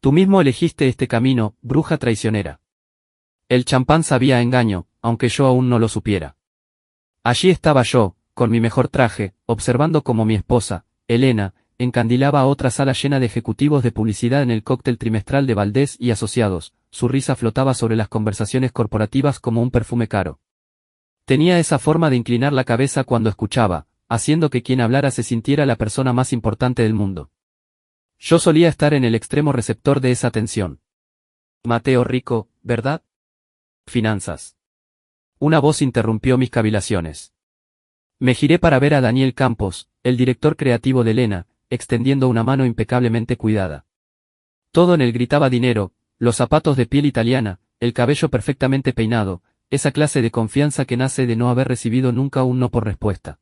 Tú mismo elegiste este camino, bruja traicionera. El champán sabía a engaño, aunque yo aún no lo supiera. Allí estaba yo, con mi mejor traje, observando cómo mi esposa, Elena, encandilaba a otra sala llena de ejecutivos de publicidad en el cóctel trimestral de Valdés y Asociados. Su risa flotaba sobre las conversaciones corporativas como un perfume caro. Tenía esa forma de inclinar la cabeza cuando escuchaba, haciendo que quien hablara se sintiera la persona más importante del mundo. Yo solía estar en el extremo receptor de esa tensión. Mateo rico, ¿verdad? Finanzas. Una voz interrumpió mis cavilaciones. Me giré para ver a Daniel Campos, el director creativo de Elena, extendiendo una mano impecablemente cuidada. Todo en él gritaba dinero, los zapatos de piel italiana, el cabello perfectamente peinado, esa clase de confianza que nace de no haber recibido nunca un no por respuesta.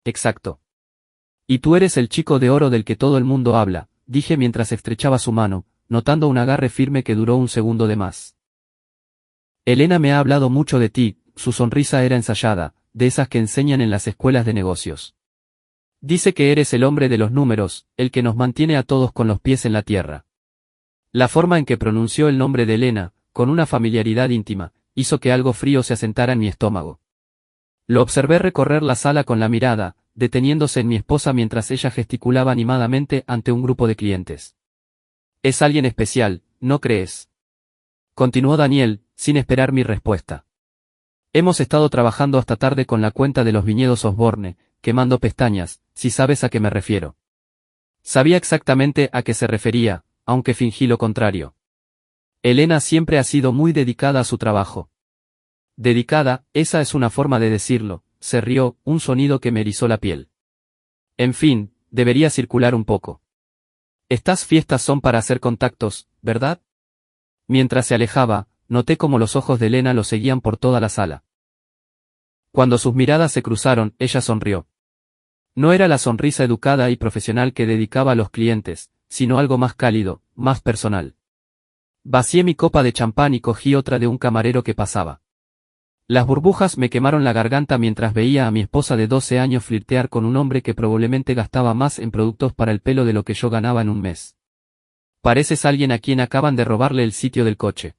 Exacto. Y tú eres el chico de oro del que todo el mundo habla, dije mientras estrechaba su mano, notando un agarre firme que duró un segundo de más. Elena me ha hablado mucho de ti, su sonrisa era ensayada, de esas que enseñan en las escuelas de negocios. Dice que eres el hombre de los números, el que nos mantiene a todos con los pies en la tierra. La forma en que pronunció el nombre de Elena, con una familiaridad íntima, hizo que algo frío se asentara en mi estómago. Lo observé recorrer la sala con la mirada, deteniéndose en mi esposa mientras ella gesticulaba animadamente ante un grupo de clientes. Es alguien especial, ¿no crees? Continuó Daniel, sin esperar mi respuesta. Hemos estado trabajando hasta tarde con la cuenta de los viñedos Osborne, quemando pestañas, si sabes a qué me refiero. Sabía exactamente a qué se refería, aunque fingí lo contrario. Elena siempre ha sido muy dedicada a su trabajo. Dedicada, esa es una forma de decirlo, se rió, un sonido que me erizó la piel. En fin, debería circular un poco. Estas fiestas son para hacer contactos, ¿verdad? Mientras se alejaba, noté cómo los ojos de Elena lo seguían por toda la sala. Cuando sus miradas se cruzaron, ella sonrió. No era la sonrisa educada y profesional que dedicaba a los clientes, sino algo más cálido, más personal. Vacié mi copa de champán y cogí otra de un camarero que pasaba. Las burbujas me quemaron la garganta mientras veía a mi esposa de 12 años flirtear con un hombre que probablemente gastaba más en productos para el pelo de lo que yo ganaba en un mes. Pareces alguien a quien acaban de robarle el sitio del coche.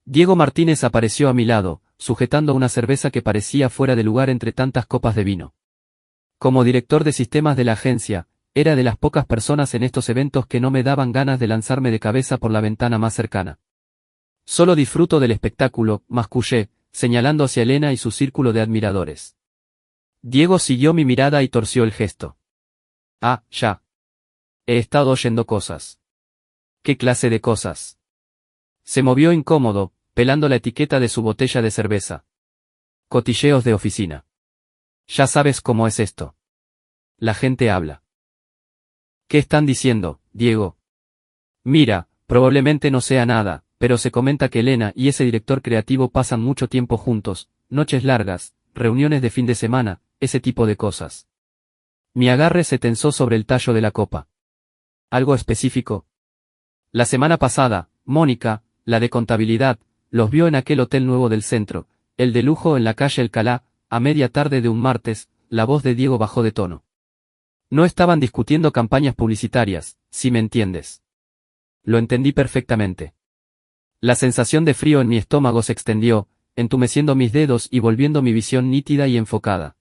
Diego Martínez apareció a mi lado, sujetando una cerveza que parecía fuera de lugar entre tantas copas de vino. Como director de sistemas de la agencia, era de las pocas personas en estos eventos que no me daban ganas de lanzarme de cabeza por la ventana más cercana. Solo disfruto del espectáculo, mascullé, señalando hacia Elena y su círculo de admiradores. Diego siguió mi mirada y torció el gesto. Ah, ya. He estado oyendo cosas. ¿Qué clase de cosas? Se movió incómodo, pelando la etiqueta de su botella de cerveza. Cotilleos de oficina. Ya sabes cómo es esto. La gente habla. ¿Qué están diciendo, Diego? Mira, probablemente no sea nada, pero se comenta que Elena y ese director creativo pasan mucho tiempo juntos, noches largas, reuniones de fin de semana, ese tipo de cosas. Mi agarre se tensó sobre el tallo de la copa. ¿Algo específico? La semana pasada, Mónica, la de contabilidad, los vio en aquel hotel nuevo del centro, el de lujo en la calle Alcalá, a media tarde de un martes. La voz de Diego bajó de tono. No estaban discutiendo campañas publicitarias, si me entiendes. Lo entendí perfectamente. La sensación de frío en mi estómago se extendió, entumeciendo mis dedos y volviendo mi visión nítida y enfocada.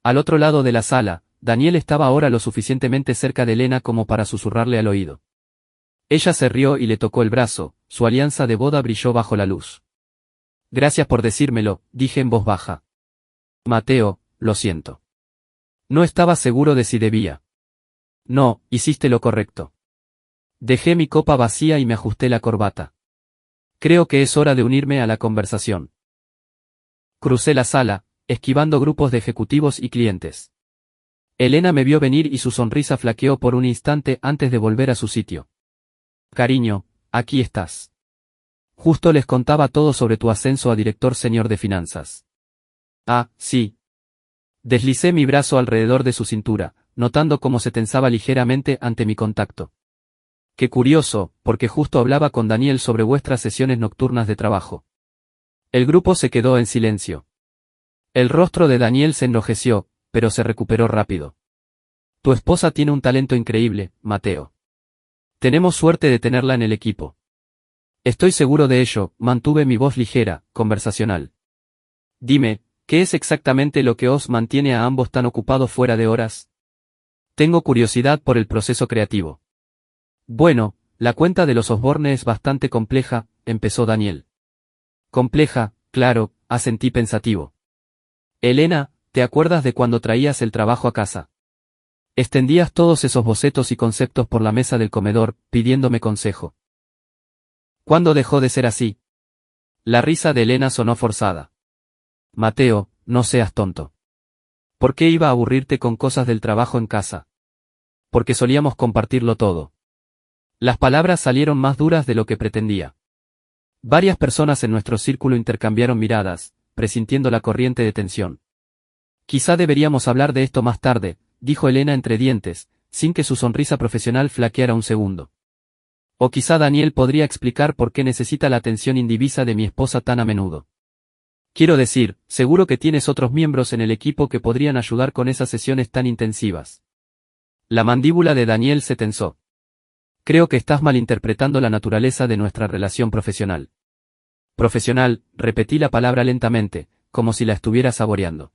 Al otro lado de la sala, Daniel estaba ahora lo suficientemente cerca de Elena como para susurrarle al oído. Ella se rió y le tocó el brazo, su alianza de boda brilló bajo la luz. Gracias por decírmelo, dije en voz baja. Mateo, lo siento. No estaba seguro de si debía. No, hiciste lo correcto. Dejé mi copa vacía y me ajusté la corbata. Creo que es hora de unirme a la conversación. Crucé la sala, esquivando grupos de ejecutivos y clientes. Elena me vio venir y su sonrisa flaqueó por un instante antes de volver a su sitio. Cariño, aquí estás. Justo les contaba todo sobre tu ascenso a director senior de finanzas. Ah, sí. Deslicé mi brazo alrededor de su cintura, notando cómo se tensaba ligeramente ante mi contacto. Qué curioso, porque justo hablaba con Daniel sobre vuestras sesiones nocturnas de trabajo. El grupo se quedó en silencio. El rostro de Daniel se enrojeció, pero se recuperó rápido. Tu esposa tiene un talento increíble, Mateo. Tenemos suerte de tenerla en el equipo. Estoy seguro de ello, mantuve mi voz ligera, conversacional. Dime, ¿qué es exactamente lo que os mantiene a ambos tan ocupados fuera de horas? Tengo curiosidad por el proceso creativo. Bueno, la cuenta de los Osborne es bastante compleja, empezó Daniel. Compleja, claro, asentí pensativo. Elena, ¿te acuerdas de cuando traías el trabajo a casa? Extendías todos esos bocetos y conceptos por la mesa del comedor, pidiéndome consejo. ¿Cuándo dejó de ser así? La risa de Elena sonó forzada. Mateo, no seas tonto. ¿Por qué iba a aburrirte con cosas del trabajo en casa? Porque solíamos compartirlo todo. Las palabras salieron más duras de lo que pretendía. Varias personas en nuestro círculo intercambiaron miradas, presintiendo la corriente de tensión. Quizá deberíamos hablar de esto más tarde, dijo Elena entre dientes, sin que su sonrisa profesional flaqueara un segundo. O quizá Daniel podría explicar por qué necesita la atención indivisa de mi esposa tan a menudo. Quiero decir, seguro que tienes otros miembros en el equipo que podrían ayudar con esas sesiones tan intensivas. La mandíbula de Daniel se tensó. Creo que estás malinterpretando la naturaleza de nuestra relación profesional. Profesional, repetí la palabra lentamente, como si la estuviera saboreando.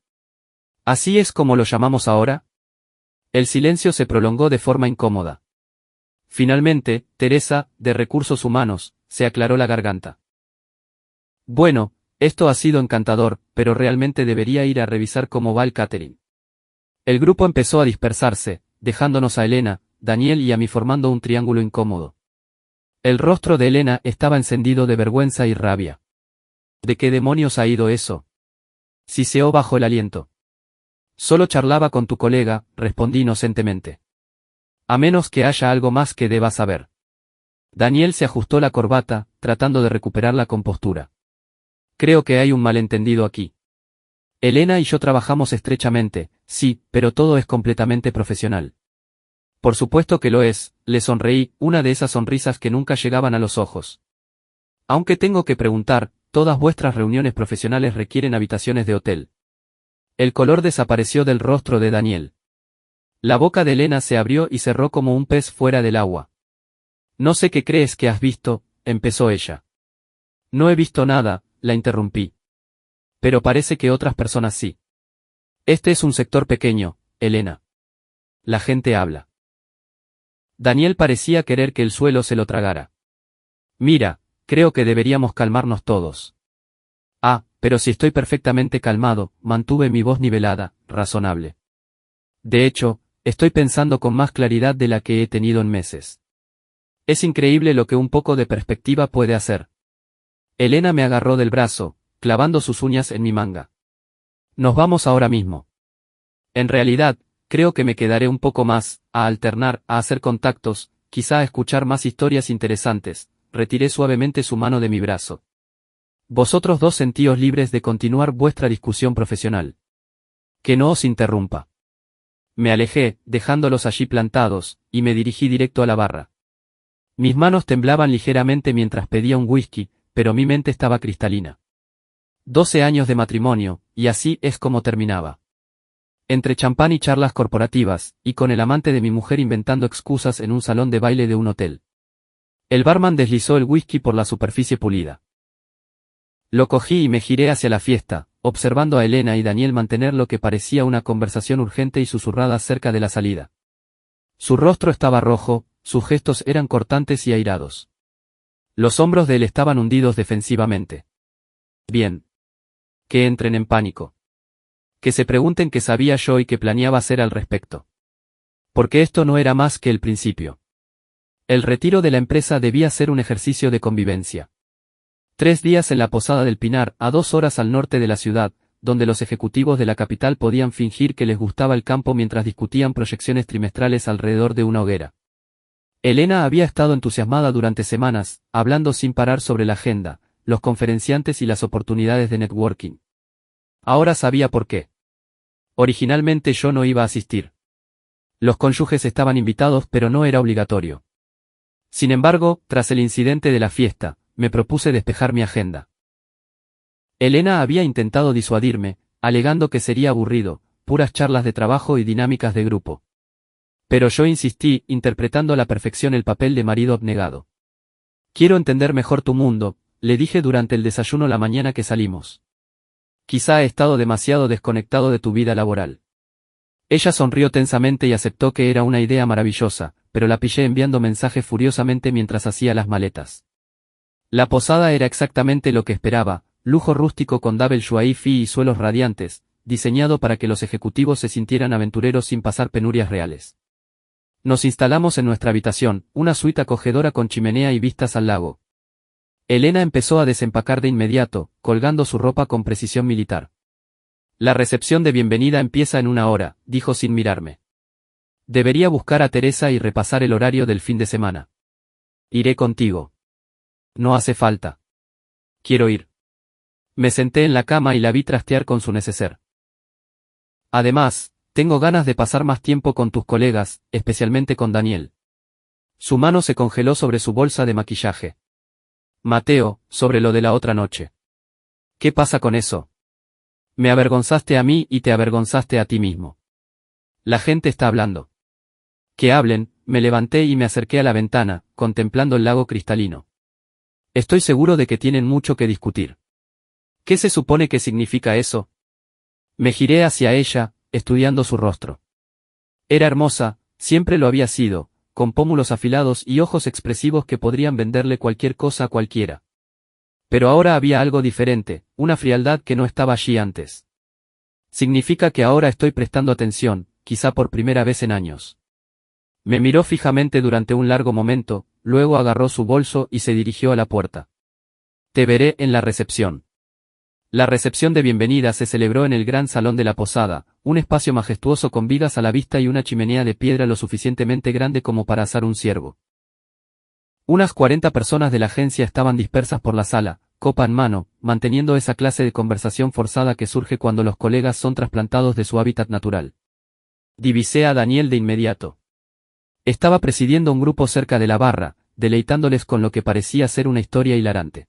¿Así es como lo llamamos ahora? El silencio se prolongó de forma incómoda. Finalmente, Teresa, de Recursos Humanos, se aclaró la garganta. Bueno, esto ha sido encantador, pero realmente debería ir a revisar cómo va el catering. El grupo empezó a dispersarse, dejándonos a Elena, Daniel y a mí formando un triángulo incómodo. El rostro de Elena estaba encendido de vergüenza y rabia. ¿De qué demonios ha ido eso? Siseó bajo el aliento. Solo charlaba con tu colega, respondí inocentemente. A menos que haya algo más que debas saber. Daniel se ajustó la corbata, tratando de recuperar la compostura. Creo que hay un malentendido aquí. Elena y yo trabajamos estrechamente, sí, pero todo es completamente profesional. Por supuesto que lo es, le sonreí, una de esas sonrisas que nunca llegaban a los ojos. Aunque tengo que preguntar, todas vuestras reuniones profesionales requieren habitaciones de hotel. El color desapareció del rostro de Daniel. La boca de Elena se abrió y cerró como un pez fuera del agua. No sé qué crees que has visto, empezó ella. No he visto nada, la interrumpí. Pero parece que otras personas sí. Este es un sector pequeño, Elena. La gente habla. Daniel parecía querer que el suelo se lo tragara. Mira, creo que deberíamos calmarnos todos. Ah, pero si estoy perfectamente calmado, mantuve mi voz nivelada, razonable. De hecho, estoy pensando con más claridad de la que he tenido en meses. Es increíble lo que un poco de perspectiva puede hacer. Elena me agarró del brazo, clavando sus uñas en mi manga. Nos vamos ahora mismo. En realidad, creo que me quedaré un poco más, a alternar, a hacer contactos, quizá a escuchar más historias interesantes. Retiré suavemente su mano de mi brazo. Vosotros dos sentíos libres de continuar vuestra discusión profesional. Que no os interrumpa. Me alejé, dejándolos allí plantados, y me dirigí directo a la barra. Mis manos temblaban ligeramente mientras pedía un whisky, pero mi mente estaba cristalina. 12 años de matrimonio, y así es como terminaba. Entre champán y charlas corporativas, y con el amante de mi mujer inventando excusas en un salón de baile de un hotel. El barman deslizó el whisky por la superficie pulida. Lo cogí y me giré hacia la fiesta, observando a Elena y Daniel mantener lo que parecía una conversación urgente y susurrada cerca de la salida. Su rostro estaba rojo, sus gestos eran cortantes y airados. Los hombros de él estaban hundidos defensivamente. Bien. Que entren en pánico. Que se pregunten qué sabía yo y qué planeaba hacer al respecto. Porque esto no era más que el principio. El retiro de la empresa debía ser un ejercicio de convivencia. 3 días en la Posada del Pinar, a 2 horas al norte de la ciudad, donde los ejecutivos de la capital podían fingir que les gustaba el campo mientras discutían proyecciones trimestrales alrededor de una hoguera. Elena había estado entusiasmada durante semanas, hablando sin parar sobre la agenda, los conferenciantes y las oportunidades de networking. Ahora sabía por qué. Originalmente yo no iba a asistir. Los cónyuges estaban invitados pero no era obligatorio. Sin embargo, tras el incidente de la fiesta, me propuse despejar mi agenda. Elena había intentado disuadirme, alegando que sería aburrido, puras charlas de trabajo y dinámicas de grupo. Pero yo insistí, interpretando a la perfección el papel de marido abnegado. Quiero entender mejor tu mundo, le dije durante el desayuno la mañana que salimos. Quizá he estado demasiado desconectado de tu vida laboral. Ella sonrió tensamente y aceptó que era una idea maravillosa, pero la pillé enviando mensajes furiosamente mientras hacía las maletas. La posada era exactamente lo que esperaba, lujo rústico con double wifi y suelos radiantes, diseñado para que los ejecutivos se sintieran aventureros sin pasar penurias reales. Nos instalamos en nuestra habitación, una suite acogedora con chimenea y vistas al lago. Elena empezó a desempacar de inmediato, colgando su ropa con precisión militar. La recepción de bienvenida empieza en 1 hora, dijo sin mirarme. Debería buscar a Teresa y repasar el horario del fin de semana. Iré contigo. No hace falta. Quiero ir. Me senté en la cama y la vi trastear con su neceser. Además, tengo ganas de pasar más tiempo con tus colegas, especialmente con Daniel. Su mano se congeló sobre su bolsa de maquillaje. Mateo, sobre lo de la otra noche. ¿Qué pasa con eso? Me avergonzaste a mí y te avergonzaste a ti mismo. La gente está hablando. Que hablen, me levanté y me acerqué a la ventana, contemplando el lago cristalino. Estoy seguro de que tienen mucho que discutir. ¿Qué se supone que significa eso? Me giré hacia ella, estudiando su rostro. Era hermosa, siempre lo había sido, con pómulos afilados y ojos expresivos que podrían venderle cualquier cosa a cualquiera. Pero ahora había algo diferente, una frialdad que no estaba allí antes. Significa que ahora estoy prestando atención, quizá por primera vez en años. Me miró fijamente durante un largo momento, luego agarró su bolso y se dirigió a la puerta. Te veré en la recepción. La recepción de bienvenida se celebró en el gran salón de la posada, un espacio majestuoso con vigas a la vista y una chimenea de piedra lo suficientemente grande como para asar un ciervo. Unas 40 personas de la agencia estaban dispersas por la sala, copa en mano, manteniendo esa clase de conversación forzada que surge cuando los colegas son trasplantados de su hábitat natural. Divisé a Daniel de inmediato. Estaba presidiendo un grupo cerca de la barra, deleitándoles con lo que parecía ser una historia hilarante.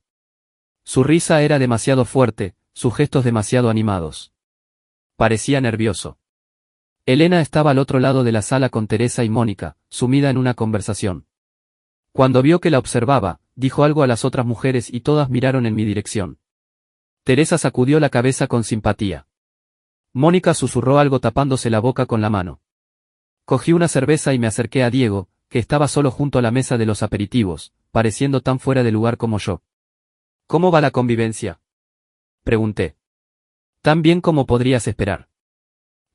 Su risa era demasiado fuerte, sus gestos demasiado animados. Parecía nervioso. Elena estaba al otro lado de la sala con Teresa y Mónica, sumida en una conversación. Cuando vio que la observaba, dijo algo a las otras mujeres y todas miraron en mi dirección. Teresa sacudió la cabeza con simpatía. Mónica susurró algo tapándose la boca con la mano. Cogí una cerveza y me acerqué a Diego, que estaba solo junto a la mesa de los aperitivos, pareciendo tan fuera de lugar como yo. ¿Cómo va la convivencia? Pregunté. Tan bien como podrías esperar.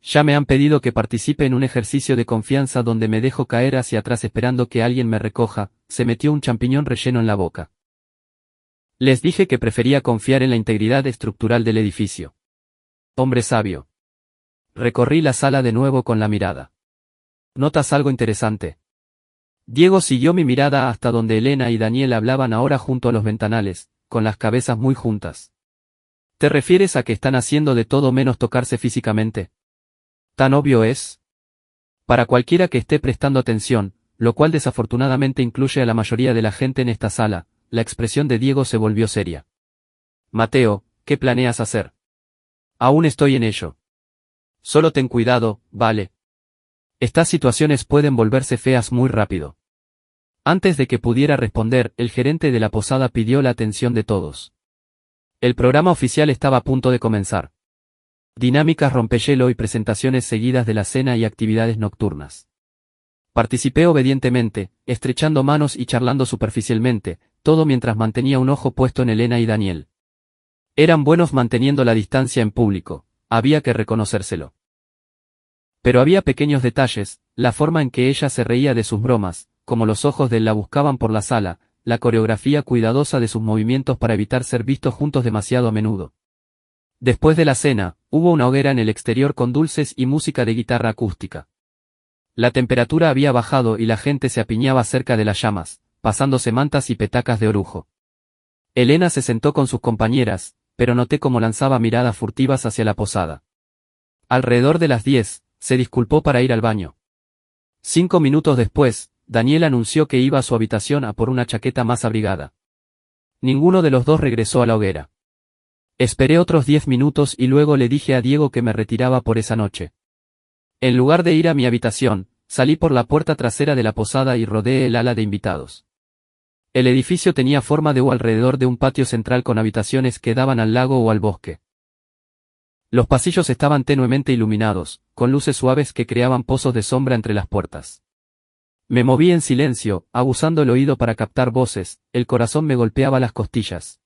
Ya me han pedido que participe en un ejercicio de confianza donde me dejo caer hacia atrás esperando que alguien me recoja, se metió un champiñón relleno en la boca. Les dije que prefería confiar en la integridad estructural del edificio. Hombre sabio. Recorrí la sala de nuevo con la mirada. ¿Notas algo interesante? Diego siguió mi mirada hasta donde Elena y Daniel hablaban ahora junto a los ventanales, con las cabezas muy juntas. ¿Te refieres a que están haciendo de todo menos tocarse físicamente? ¿Tan obvio es? Para cualquiera que esté prestando atención, lo cual desafortunadamente incluye a la mayoría de la gente en esta sala, la expresión de Diego se volvió seria. Mateo, ¿qué planeas hacer? Aún estoy en ello. Solo ten cuidado, ¿vale? Estas situaciones pueden volverse feas muy rápido. Antes de que pudiera responder, el gerente de la posada pidió la atención de todos. El programa oficial estaba a punto de comenzar. Dinámicas rompehielo y presentaciones seguidas de la cena y actividades nocturnas. Participé obedientemente, estrechando manos y charlando superficialmente, todo mientras mantenía un ojo puesto en Elena y Daniel. Eran buenos manteniendo la distancia en público, había que reconocérselo. Pero había pequeños detalles, la forma en que ella se reía de sus bromas, como los ojos de él la buscaban por la sala, la coreografía cuidadosa de sus movimientos para evitar ser vistos juntos demasiado a menudo. Después de la cena, hubo una hoguera en el exterior con dulces y música de guitarra acústica. La temperatura había bajado y la gente se apiñaba cerca de las llamas, pasándose mantas y petacas de orujo. Elena se sentó con sus compañeras, pero noté cómo lanzaba miradas furtivas hacia la posada. Alrededor de las 10, se disculpó para ir al baño. 5 minutos después, Daniel anunció que iba a su habitación a por una chaqueta más abrigada. Ninguno de los dos regresó a la hoguera. Esperé otros 10 minutos y luego le dije a Diego que me retiraba por esa noche. En lugar de ir a mi habitación, salí por la puerta trasera de la posada y rodeé el ala de invitados. El edificio tenía forma de U alrededor de un patio central con habitaciones que daban al lago o al bosque. Los pasillos estaban tenuemente iluminados, con luces suaves que creaban pozos de sombra entre las puertas. Me moví en silencio, aguzando el oído para captar voces, el corazón me golpeaba las costillas.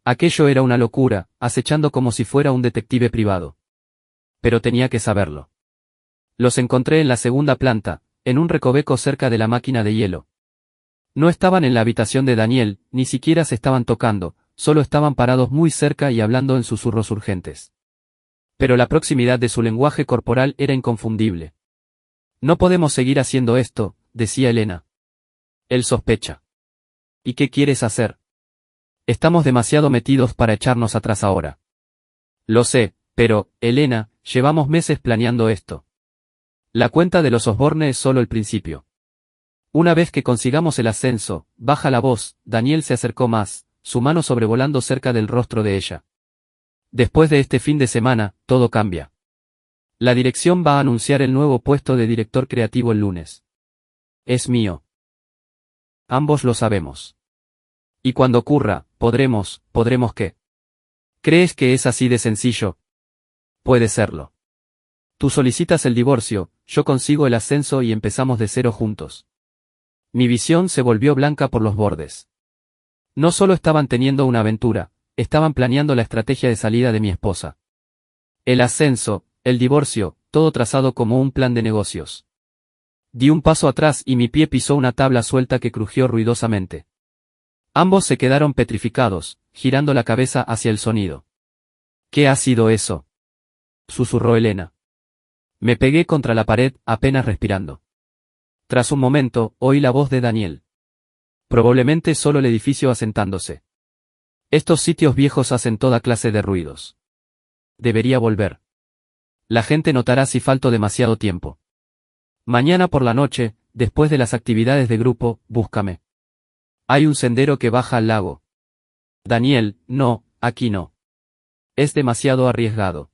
Aquello era una locura, acechando como si fuera un detective privado. Pero tenía que saberlo. Los encontré en la segunda planta, en un recoveco cerca de la máquina de hielo. No estaban en la habitación de Daniel, ni siquiera se estaban tocando, solo estaban parados muy cerca y hablando en susurros urgentes. Pero la proximidad de su lenguaje corporal era inconfundible. No podemos seguir haciendo esto, decía Elena. Él sospecha. ¿Y qué quieres hacer? Estamos demasiado metidos para echarnos atrás ahora. Lo sé, pero, Elena, llevamos meses planeando esto. La cuenta de los Osborne es solo el principio. Una vez que consigamos el ascenso, baja la voz, Daniel se acercó más, su mano sobrevolando cerca del rostro de ella. Después de este fin de semana, todo cambia. La dirección va a anunciar el nuevo puesto de director creativo el lunes. Es mío. Ambos lo sabemos. Y cuando ocurra, ¿podremos qué? ¿Crees que es así de sencillo? Puede serlo. Tú solicitas el divorcio, yo consigo el ascenso y empezamos de cero juntos. Mi visión se volvió blanca por los bordes. No solo estaban teniendo una aventura, estaban planeando la estrategia de salida de mi esposa. El ascenso, el divorcio, todo trazado como un plan de negocios. Di un paso atrás y mi pie pisó una tabla suelta que crujió ruidosamente. Ambos se quedaron petrificados, girando la cabeza hacia el sonido. ¿Qué ha sido eso?, susurró Elena. Me pegué contra la pared, apenas respirando. Tras un momento, oí la voz de Daniel. Probablemente solo el edificio asentándose. Estos sitios viejos hacen toda clase de ruidos. Debería volver. La gente notará si falto demasiado tiempo. Mañana por la noche, después de las actividades de grupo, búscame. Hay un sendero que baja al lago. Daniel, no, aquí no. Es demasiado arriesgado.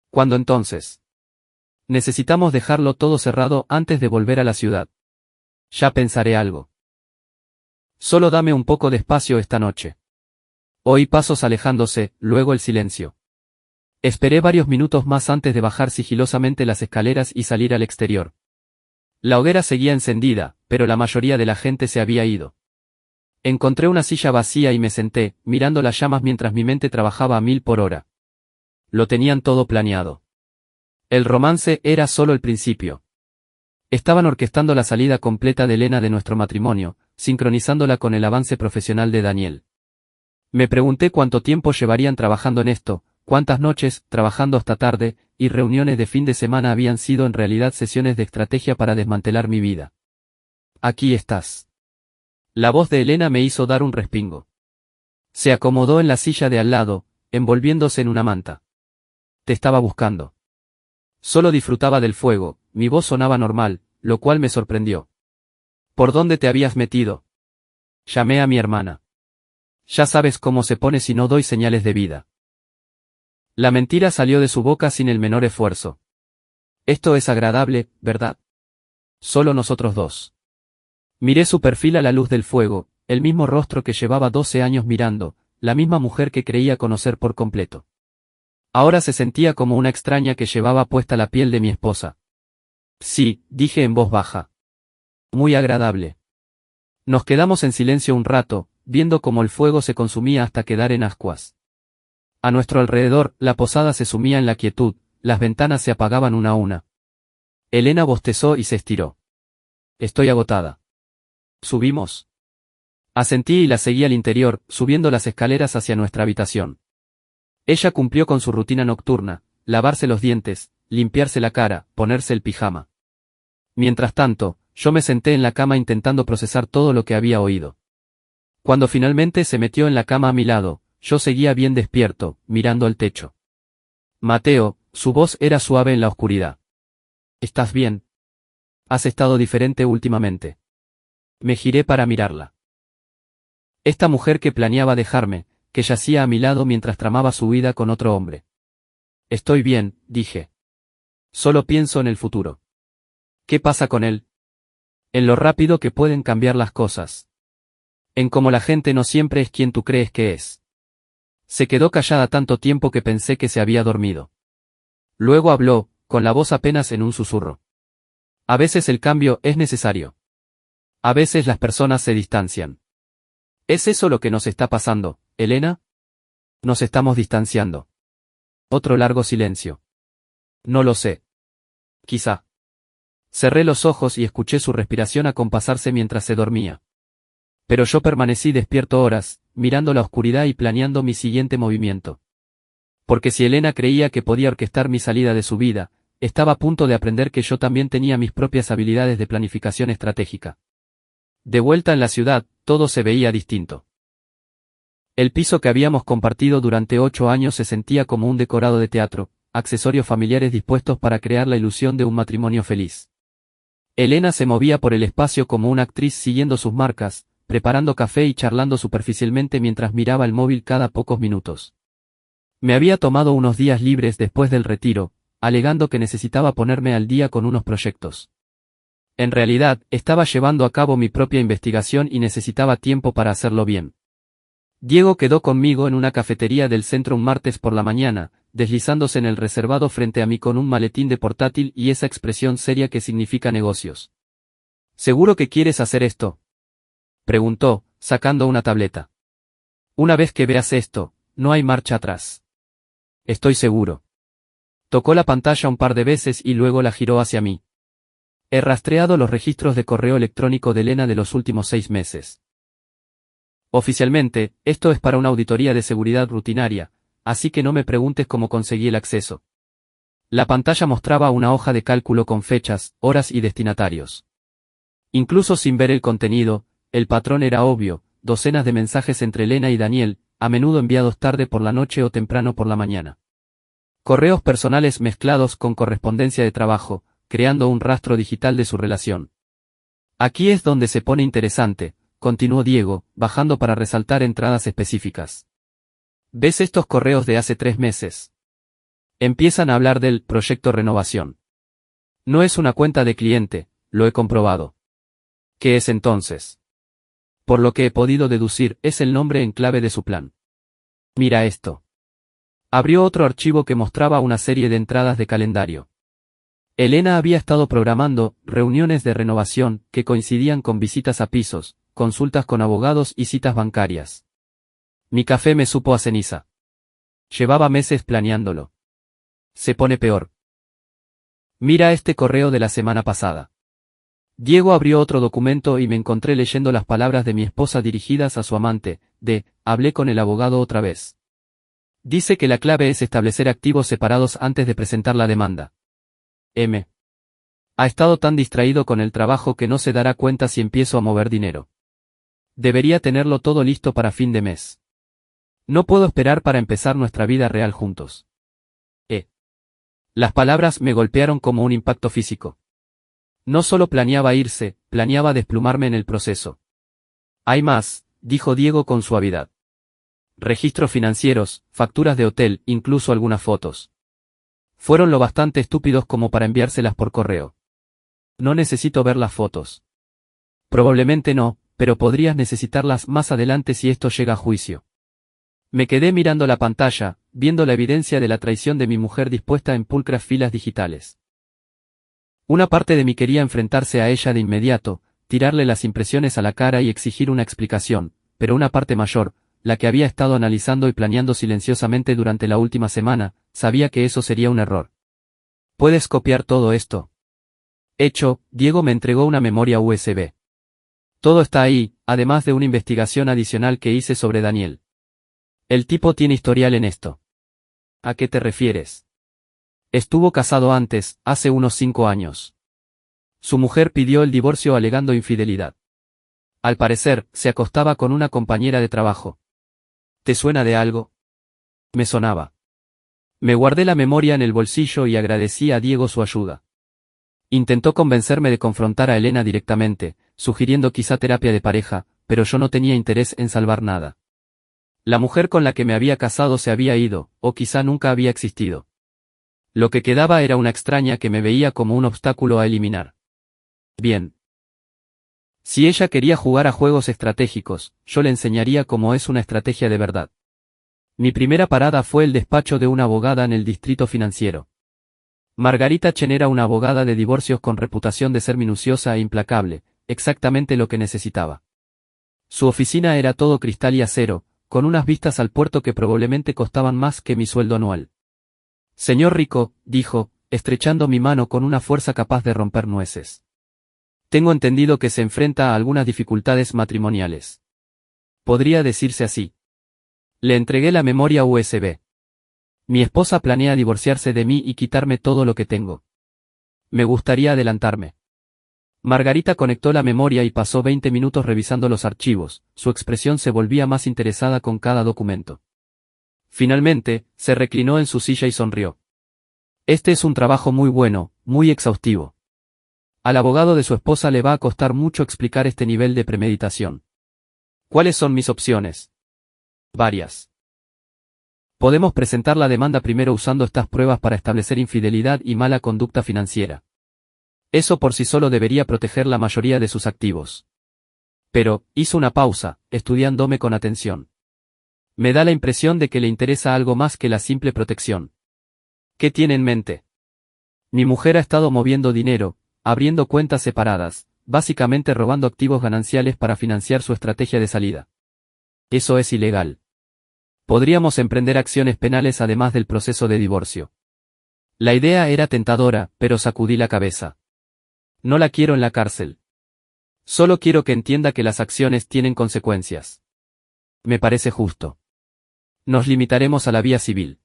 ¿Cuándo entonces? Necesitamos dejarlo todo cerrado antes de volver a la ciudad. Ya pensaré algo. Solo dame un poco de espacio esta noche. Oí pasos alejándose, luego el silencio. Esperé varios minutos más antes de bajar sigilosamente las escaleras y salir al exterior. La hoguera seguía encendida, pero la mayoría de la gente se había ido. Encontré una silla vacía y me senté, mirando las llamas mientras mi mente trabajaba a 1000 por hora. Lo tenían todo planeado. El romance era solo el principio. Estaban orquestando la salida completa de Elena de nuestro matrimonio, sincronizándola con el avance profesional de Daniel. Me pregunté cuánto tiempo llevarían trabajando en esto, cuántas noches, trabajando hasta tarde, y reuniones de fin de semana habían sido en realidad sesiones de estrategia para desmantelar mi vida. Aquí estás. La voz de Elena me hizo dar un respingo. Se acomodó en la silla de al lado, envolviéndose en una manta. Te estaba buscando. Solo disfrutaba del fuego, mi voz sonaba normal, lo cual me sorprendió. ¿Por dónde te habías metido? Llamé a mi hermana. Ya sabes cómo se pone si no doy señales de vida. La mentira salió de su boca sin el menor esfuerzo. Esto es agradable, ¿verdad? Solo nosotros dos. Miré su perfil a la luz del fuego, el mismo rostro que llevaba 12 años mirando, la misma mujer que creía conocer por completo. Ahora se sentía como una extraña que llevaba puesta la piel de mi esposa. Sí, dije en voz baja. Muy agradable. Nos quedamos en silencio un rato, viendo cómo el fuego se consumía hasta quedar en ascuas. A nuestro alrededor, la posada se sumía en la quietud, las ventanas se apagaban una a una. Elena bostezó y se estiró. Estoy agotada. ¿Subimos? Asentí y la seguí al interior, subiendo las escaleras hacia nuestra habitación. Ella cumplió con su rutina nocturna, lavarse los dientes, limpiarse la cara, ponerse el pijama. Mientras tanto, yo me senté en la cama intentando procesar todo lo que había oído. Cuando finalmente se metió en la cama a mi lado, yo seguía bien despierto, mirando al techo. Mateo, su voz era suave en la oscuridad. ¿Estás bien? ¿Has estado diferente últimamente? Me giré para mirarla. Esta mujer que planeaba dejarme, que yacía a mi lado mientras tramaba su huida con otro hombre. Estoy bien, dije. Solo pienso en el futuro. ¿Qué pasa con él? En lo rápido que pueden cambiar las cosas. En cómo la gente no siempre es quien tú crees que es. Se quedó callada tanto tiempo que pensé que se había dormido. Luego habló, con la voz apenas en un susurro. A veces el cambio es necesario. A veces las personas se distancian. ¿Es eso lo que nos está pasando, Elena? Nos estamos distanciando. Otro largo silencio. No lo sé. Quizá. Cerré los ojos y escuché su respiración acompasarse mientras se dormía. Pero yo permanecí despierto horas, mirando la oscuridad y planeando mi siguiente movimiento. Porque si Elena creía que podía orquestar mi salida de su vida, estaba a punto de aprender que yo también tenía mis propias habilidades de planificación estratégica. De vuelta en la ciudad, todo se veía distinto. El piso que habíamos compartido durante 8 años se sentía como un decorado de teatro, accesorios familiares dispuestos para crear la ilusión de un matrimonio feliz. Elena se movía por el espacio como una actriz siguiendo sus marcas, preparando café y charlando superficialmente mientras miraba el móvil cada pocos minutos. Me había tomado unos días libres después del retiro, alegando que necesitaba ponerme al día con unos proyectos. En realidad, estaba llevando a cabo mi propia investigación y necesitaba tiempo para hacerlo bien. Diego quedó conmigo en una cafetería del centro un martes por la mañana, deslizándose en el reservado frente a mí con un maletín de portátil y esa expresión seria que significa negocios. ¿Seguro que quieres hacer esto?, preguntó, sacando una tableta. Una vez que veas esto, no hay marcha atrás. Estoy seguro. Tocó la pantalla un par de veces y luego la giró hacia mí. He rastreado los registros de correo electrónico de Elena de los últimos 6 meses. Oficialmente, esto es para una auditoría de seguridad rutinaria, así que no me preguntes cómo conseguí el acceso. La pantalla mostraba una hoja de cálculo con fechas, horas y destinatarios. Incluso sin ver el contenido, el patrón era obvio, docenas de mensajes entre Elena y Daniel, a menudo enviados tarde por la noche o temprano por la mañana. Correos personales mezclados con correspondencia de trabajo, creando un rastro digital de su relación. Aquí es donde se pone interesante, continuó Diego, bajando para resaltar entradas específicas. ¿Ves estos correos de hace 3 meses? Empiezan a hablar del proyecto renovación. No es una cuenta de cliente, lo he comprobado. ¿Qué es entonces? Por lo que he podido deducir, es el nombre en clave de su plan. Mira esto. Abrió otro archivo que mostraba una serie de entradas de calendario. Elena había estado programando reuniones de renovación que coincidían con visitas a pisos, consultas con abogados y citas bancarias. Mi café me supo a ceniza. Llevaba meses planeándolo. Se pone peor. Mira este correo de la semana pasada. Diego abrió otro documento y me encontré leyendo las palabras de mi esposa dirigidas a su amante, hablé con el abogado otra vez. Dice que la clave es establecer activos separados antes de presentar la demanda. Ha estado tan distraído con el trabajo que no se dará cuenta si empiezo a mover dinero. Debería tenerlo todo listo para fin de mes. No puedo esperar para empezar nuestra vida real juntos. Las palabras me golpearon como un impacto físico. No solo planeaba irse, planeaba desplumarme en el proceso. Hay más, dijo Diego con suavidad. Registros financieros, facturas de hotel, incluso algunas fotos. Fueron lo bastante estúpidos como para enviárselas por correo. No necesito ver las fotos. Probablemente no, pero podrías necesitarlas más adelante si esto llega a juicio. Me quedé mirando la pantalla, viendo la evidencia de la traición de mi mujer dispuesta en pulcras filas digitales. Una parte de mí quería enfrentarse a ella de inmediato, tirarle las impresiones a la cara y exigir una explicación, pero una parte mayor, la que había estado analizando y planeando silenciosamente durante la última semana, sabía que eso sería un error. ¿Puedes copiar todo esto? Hecho, Diego me entregó una memoria USB. Todo está ahí, además de una investigación adicional que hice sobre Daniel. El tipo tiene historial en esto. ¿A qué te refieres? Estuvo casado antes, hace unos 5 años. Su mujer pidió el divorcio alegando infidelidad. Al parecer, se acostaba con una compañera de trabajo. ¿Te suena de algo? Me sonaba. Me guardé la memoria en el bolsillo y agradecí a Diego su ayuda. Intentó convencerme de confrontar a Elena directamente, sugiriendo quizá terapia de pareja, pero yo no tenía interés en salvar nada. La mujer con la que me había casado se había ido, o quizá nunca había existido. Lo que quedaba era una extraña que me veía como un obstáculo a eliminar. Bien. Si ella quería jugar a juegos estratégicos, yo le enseñaría cómo es una estrategia de verdad. Mi primera parada fue el despacho de una abogada en el distrito financiero. Margarita Chen era una abogada de divorcios con reputación de ser minuciosa e implacable, exactamente lo que necesitaba. Su oficina era todo cristal y acero, con unas vistas al puerto que probablemente costaban más que mi sueldo anual. Señor Rico, dijo, estrechando mi mano con una fuerza capaz de romper nueces. Tengo entendido que se enfrenta a algunas dificultades matrimoniales. Podría decirse así. Le entregué la memoria USB. Mi esposa planea divorciarse de mí y quitarme todo lo que tengo. Me gustaría adelantarme. Margarita conectó la memoria y pasó 20 minutos revisando los archivos, su expresión se volvía más interesada con cada documento. Finalmente, se reclinó en su silla y sonrió. Este es un trabajo muy bueno, muy exhaustivo. Al abogado de su esposa le va a costar mucho explicar este nivel de premeditación. ¿Cuáles son mis opciones? Varias. Podemos presentar la demanda primero usando estas pruebas para establecer infidelidad y mala conducta financiera. Eso por sí solo debería proteger la mayoría de sus activos. Pero, hizo una pausa, estudiándome con atención. Me da la impresión de que le interesa algo más que la simple protección. ¿Qué tiene en mente? Mi mujer ha estado moviendo dinero, abriendo cuentas separadas, básicamente robando activos gananciales para financiar su estrategia de salida. Eso es ilegal. Podríamos emprender acciones penales además del proceso de divorcio. La idea era tentadora, pero sacudí la cabeza. No la quiero en la cárcel. Solo quiero que entienda que las acciones tienen consecuencias. Me parece justo. Nos limitaremos a la vía civil.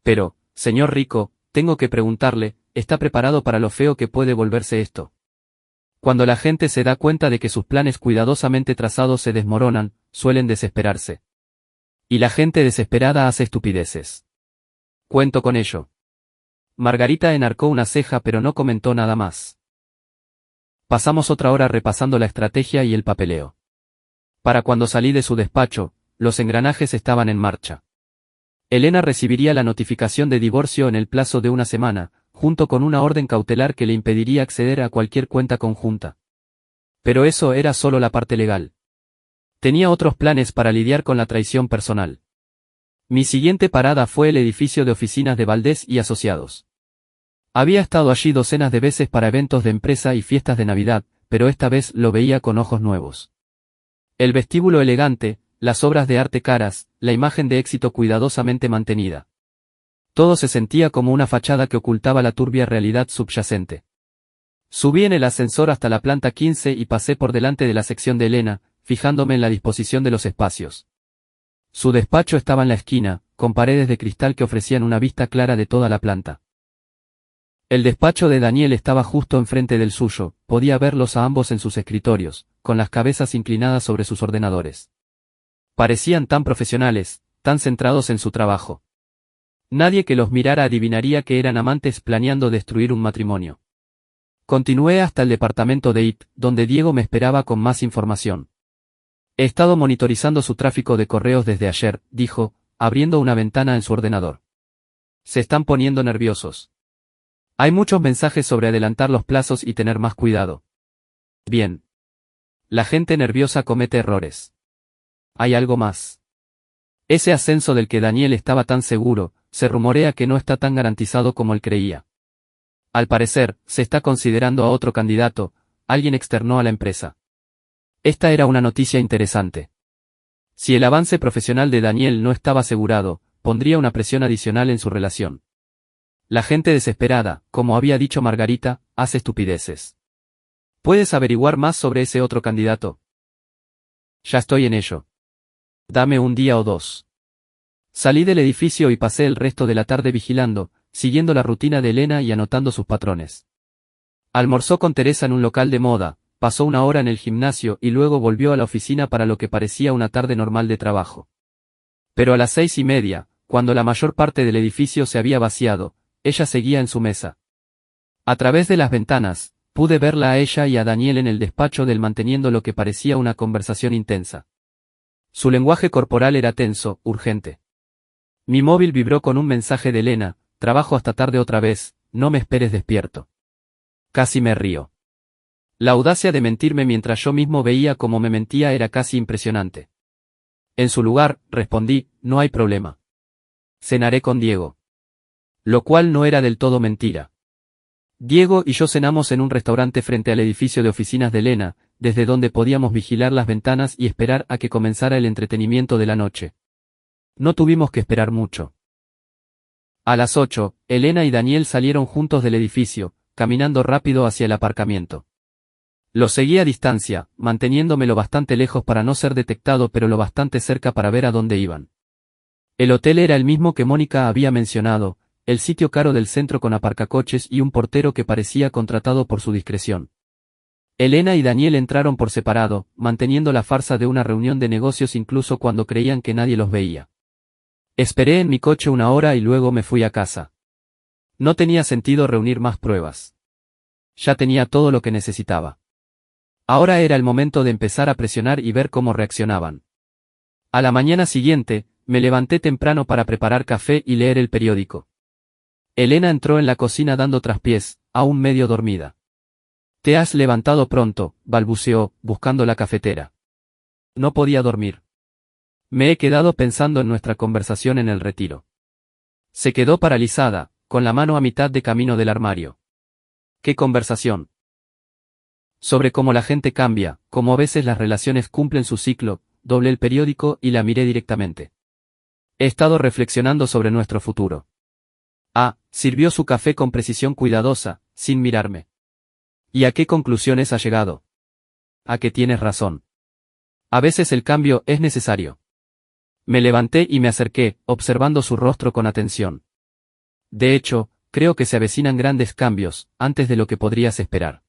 Pero, señor Rico, tengo que preguntarle, ¿está preparado para lo feo que puede volverse esto? Cuando la gente se da cuenta de que sus planes cuidadosamente trazados se desmoronan, suelen desesperarse. Y la gente desesperada hace estupideces. Cuento con ello. Margarita enarcó una ceja pero no comentó nada más. Pasamos otra hora repasando la estrategia y el papeleo. Para cuando salí de su despacho, los engranajes estaban en marcha. Elena recibiría la notificación de divorcio en el plazo de una semana, junto con una orden cautelar que le impediría acceder a cualquier cuenta conjunta. Pero eso era solo la parte legal. Tenía otros planes para lidiar con la traición personal. Mi siguiente parada fue el edificio de oficinas de Valdés y Asociados. Había estado allí docenas de veces para eventos de empresa y fiestas de Navidad, pero esta vez lo veía con ojos nuevos. El vestíbulo elegante, las obras de arte caras, la imagen de éxito cuidadosamente mantenida. Todo se sentía como una fachada que ocultaba la turbia realidad subyacente. Subí en el ascensor hasta la planta 15 y pasé por delante de la sección de Elena, fijándome en la disposición de los espacios. Su despacho estaba en la esquina, con paredes de cristal que ofrecían una vista clara de toda la planta. El despacho de Daniel estaba justo enfrente del suyo, podía verlos a ambos en sus escritorios, con las cabezas inclinadas sobre sus ordenadores. Parecían tan profesionales, tan centrados en su trabajo. Nadie que los mirara adivinaría que eran amantes planeando destruir un matrimonio. Continué hasta el departamento de IT, donde Diego me esperaba con más información. He estado monitorizando su tráfico de correos desde ayer, dijo, abriendo una ventana en su ordenador. Se están poniendo nerviosos. Hay muchos mensajes sobre adelantar los plazos y tener más cuidado. Bien. La gente nerviosa comete errores. Hay algo más. Ese ascenso del que Daniel estaba tan seguro, se rumorea que no está tan garantizado como él creía. Al parecer, se está considerando a otro candidato, alguien externo a la empresa. Esta era una noticia interesante. Si el avance profesional de Daniel no estaba asegurado, pondría una presión adicional en su relación. La gente desesperada, como había dicho Margarita, hace estupideces. ¿Puedes averiguar más sobre ese otro candidato? Ya estoy en ello. Dame un día o dos. Salí del edificio y pasé el resto de la tarde vigilando, siguiendo la rutina de Elena y anotando sus patrones. Almorzó con Teresa en un local de moda, pasó una hora en el gimnasio y luego volvió a la oficina para lo que parecía una tarde normal de trabajo. Pero a las 6:30, cuando la mayor parte del edificio se había vaciado, ella seguía en su mesa. A través de las ventanas, pude verla a ella y a Daniel en el despacho del manteniendo lo que parecía una conversación intensa. Su lenguaje corporal era tenso, urgente. Mi móvil vibró con un mensaje de Elena, trabajo hasta tarde otra vez, no me esperes despierto. Casi me río. La audacia de mentirme mientras yo mismo veía cómo me mentía era casi impresionante. En su lugar, respondí, no hay problema. Cenaré con Diego. Lo cual no era del todo mentira. Diego y yo cenamos en un restaurante frente al edificio de oficinas de Elena, desde donde podíamos vigilar las ventanas y esperar a que comenzara el entretenimiento de la noche. No tuvimos que esperar mucho. A las 8, Elena y Daniel salieron juntos del edificio, caminando rápido hacia el aparcamiento. Los seguí a distancia, manteniéndome lo bastante lejos para no ser detectado pero lo bastante cerca para ver a dónde iban. El hotel era el mismo que Mónica había mencionado, el sitio caro del centro con aparcacoches y un portero que parecía contratado por su discreción. Elena y Daniel entraron por separado, manteniendo la farsa de una reunión de negocios incluso cuando creían que nadie los veía. Esperé en mi coche una hora y luego me fui a casa. No tenía sentido reunir más pruebas. Ya tenía todo lo que necesitaba. Ahora era el momento de empezar a presionar y ver cómo reaccionaban. A la mañana siguiente, me levanté temprano para preparar café y leer el periódico. Elena entró en la cocina dando traspiés, aún medio dormida. «Te has levantado pronto», balbuceó, buscando la cafetera. No podía dormir. Me he quedado pensando en nuestra conversación en el retiro. Se quedó paralizada, con la mano a mitad de camino del armario. ¿Qué conversación? Sobre cómo la gente cambia, cómo a veces las relaciones cumplen su ciclo. Doblé el periódico y la miré directamente. He estado reflexionando sobre nuestro futuro. Sirvió su café con precisión cuidadosa, sin mirarme. ¿Y a qué conclusiones ha llegado? A que tienes razón. A veces el cambio es necesario. Me levanté y me acerqué, observando su rostro con atención. De hecho, creo que se avecinan grandes cambios, antes de lo que podrías esperar.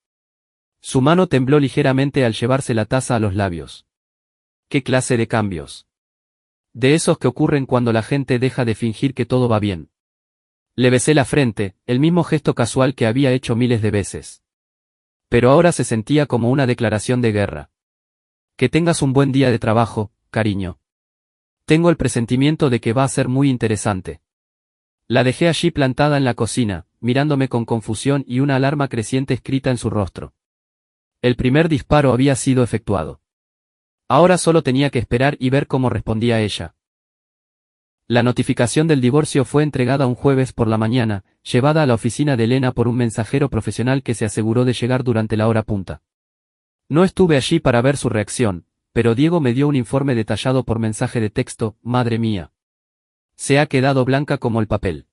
Su mano tembló ligeramente al llevarse la taza a los labios. ¿Qué clase de cambios? De esos que ocurren cuando la gente deja de fingir que todo va bien. Le besé la frente, el mismo gesto casual que había hecho miles de veces. Pero ahora se sentía como una declaración de guerra. Que tengas un buen día de trabajo, cariño. Tengo el presentimiento de que va a ser muy interesante. La dejé allí plantada en la cocina, mirándome con confusión y una alarma creciente escrita en su rostro. El primer disparo había sido efectuado. Ahora solo tenía que esperar y ver cómo respondía ella. La notificación del divorcio fue entregada un jueves por la mañana, llevada a la oficina de Elena por un mensajero profesional que se aseguró de llegar durante la hora punta. No estuve allí para ver su reacción, pero Diego me dio un informe detallado por mensaje de texto. Madre mía. Se ha quedado blanca como el papel.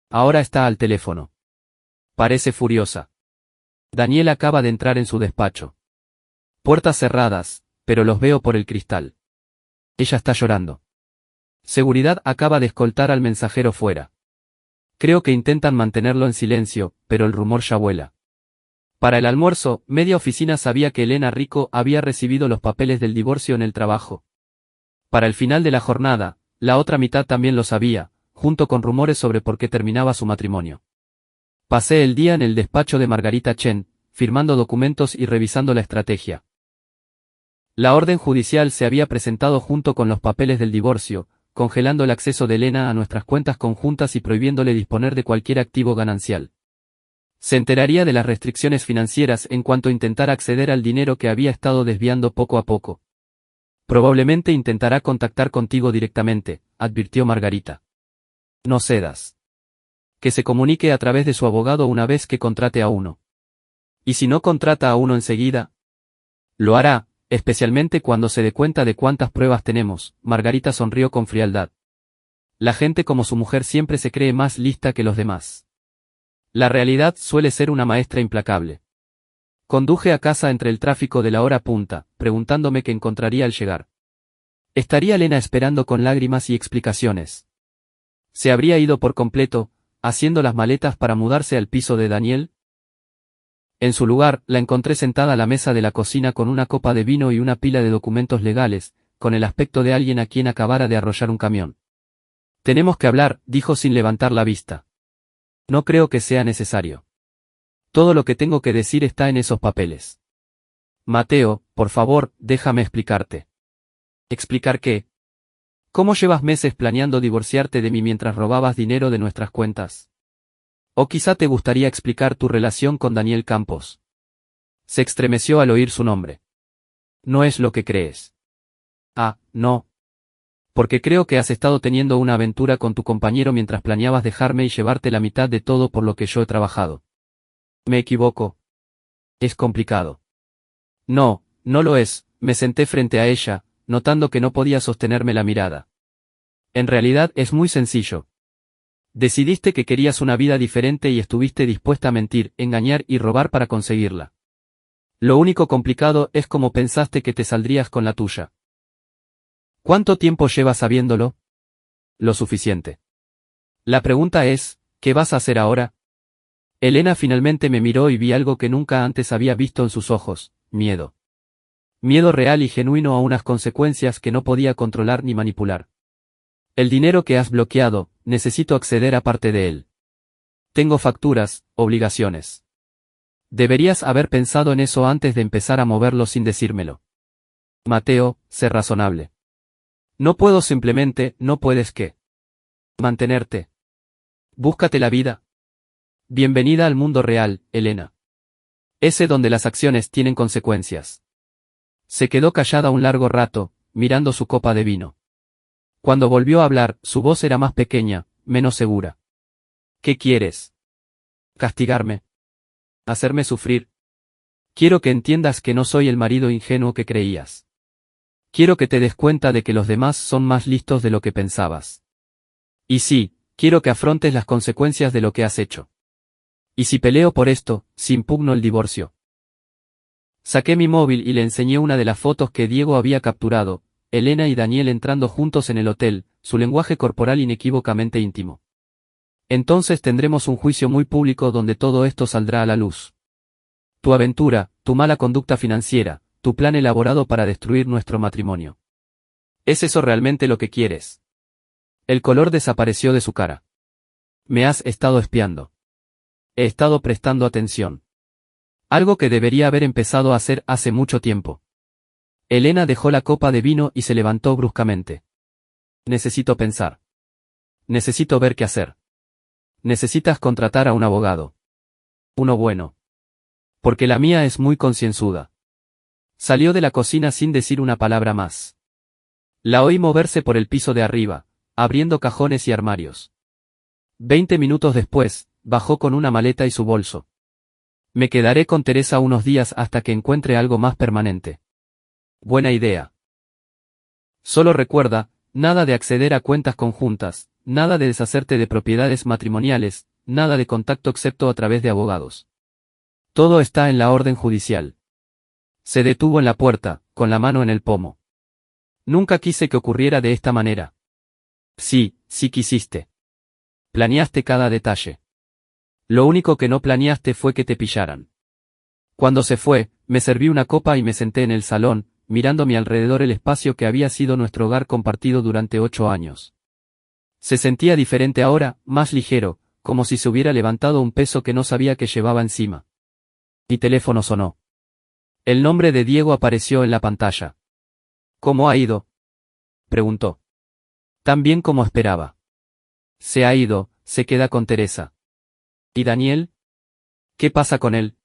Ahora está al teléfono. Parece furiosa. Daniel acaba de entrar en su despacho. Puertas cerradas, pero los veo por el cristal. Ella está llorando. Seguridad acaba de escoltar al mensajero fuera. Creo que intentan mantenerlo en silencio, pero el rumor ya vuela. Para el almuerzo, media oficina sabía que Elena Rico había recibido los papeles del divorcio en el trabajo. Para el final de la jornada, la otra mitad también lo sabía, junto con rumores sobre por qué terminaba su matrimonio. Pasé el día en el despacho de Margarita Chen, firmando documentos y revisando la estrategia. La orden judicial se había presentado junto con los papeles del divorcio, congelando el acceso de Elena a nuestras cuentas conjuntas y prohibiéndole disponer de cualquier activo ganancial. Se enteraría de las restricciones financieras en cuanto intentara acceder al dinero que había estado desviando poco a poco. Probablemente intentará contactar contigo directamente, advirtió Margarita. No cedas. Que se comunique a través de su abogado una vez que contrate a uno. ¿Y si no contrata a uno enseguida? Lo hará, especialmente cuando se dé cuenta de cuántas pruebas tenemos. Margarita sonrió con frialdad. La gente como su mujer siempre se cree más lista que los demás. La realidad suele ser una maestra implacable. Conduje a casa entre el tráfico de la hora punta, preguntándome qué encontraría al llegar. ¿Estaría Elena esperando con lágrimas y explicaciones? ¿Se habría ido por completo, haciendo las maletas para mudarse al piso de Daniel? En su lugar, la encontré sentada a la mesa de la cocina con una copa de vino y una pila de documentos legales, con el aspecto de alguien a quien acabara de arrollar un camión. Tenemos que hablar, dijo sin levantar la vista. No creo que sea necesario. Todo lo que tengo que decir está en esos papeles. Mateo, por favor, déjame explicarte. ¿Explicar qué? ¿Cómo llevas meses planeando divorciarte de mí mientras robabas dinero de nuestras cuentas? O quizá te gustaría explicar tu relación con Daniel Campos. Se estremeció al oír su nombre. No es lo que crees. Ah, no. Porque creo que has estado teniendo una aventura con tu compañero mientras planeabas dejarme y llevarte la mitad de todo por lo que yo he trabajado. ¿Me equivoco? Es complicado. No, no lo es, me senté frente a ella, notando que no podía sostenerme la mirada. En realidad es muy sencillo. Decidiste que querías una vida diferente y estuviste dispuesta a mentir, engañar y robar para conseguirla. Lo único complicado es cómo pensaste que te saldrías con la tuya. ¿Cuánto tiempo llevas sabiéndolo? Lo suficiente. La pregunta es, ¿qué vas a hacer ahora? Elena finalmente me miró y vi algo que nunca antes había visto en sus ojos, miedo. Miedo real y genuino a unas consecuencias que no podía controlar ni manipular. El dinero que has bloqueado, necesito acceder a parte de él. Tengo facturas, obligaciones. Deberías haber pensado en eso antes de empezar a moverlo sin decírmelo. Mateo, sé razonable. No puedo simplemente, no puedes qué. Mantenerte. Búscate la vida. Bienvenida al mundo real, Elena. Ese donde las acciones tienen consecuencias. Se quedó callada un largo rato, mirando su copa de vino. Cuando volvió a hablar, su voz era más pequeña, menos segura. ¿Qué quieres? ¿Castigarme? ¿Hacerme sufrir? Quiero que entiendas que no soy el marido ingenuo que creías. Quiero que te des cuenta de que los demás son más listos de lo que pensabas. Y sí, quiero que afrontes las consecuencias de lo que has hecho. Y si peleo por esto, si impugno el divorcio. Saqué mi móvil y le enseñé una de las fotos que Diego había capturado, Elena y Daniel entrando juntos en el hotel, su lenguaje corporal inequívocamente íntimo. Entonces tendremos un juicio muy público donde todo esto saldrá a la luz. Tu aventura, tu mala conducta financiera, tu plan elaborado para destruir nuestro matrimonio. ¿Es eso realmente lo que quieres? El color desapareció de su cara. Me has estado espiando. He estado prestando atención. Algo que debería haber empezado a hacer hace mucho tiempo. Elena dejó la copa de vino y se levantó bruscamente. Necesito pensar. Necesito ver qué hacer. Necesitas contratar a un abogado. Uno bueno. Porque la mía es muy concienzuda. Salió de la cocina sin decir una palabra más. La oí moverse por el piso de arriba, abriendo cajones y armarios. 20 minutos después, bajó con una maleta y su bolso. Me quedaré con Teresa unos días hasta que encuentre algo más permanente. Buena idea. Solo recuerda, nada de acceder a cuentas conjuntas, nada de deshacerte de propiedades matrimoniales, nada de contacto excepto a través de abogados. Todo está en la orden judicial. Se detuvo en la puerta, con la mano en el pomo. Nunca quise que ocurriera de esta manera. Sí, sí quisiste. Planeaste cada detalle. Lo único que no planeaste fue que te pillaran. Cuando se fue, me serví una copa y me senté en el salón, mirando a mi alrededor el espacio que había sido nuestro hogar compartido durante 8 años. Se sentía diferente ahora, más ligero, como si se hubiera levantado un peso que no sabía que llevaba encima. Mi teléfono sonó. El nombre de Diego apareció en la pantalla. ¿Cómo ha ido? Preguntó. Tan bien como esperaba. Se ha ido, se queda con Teresa. ¿Y Daniel? ¿Qué pasa con él?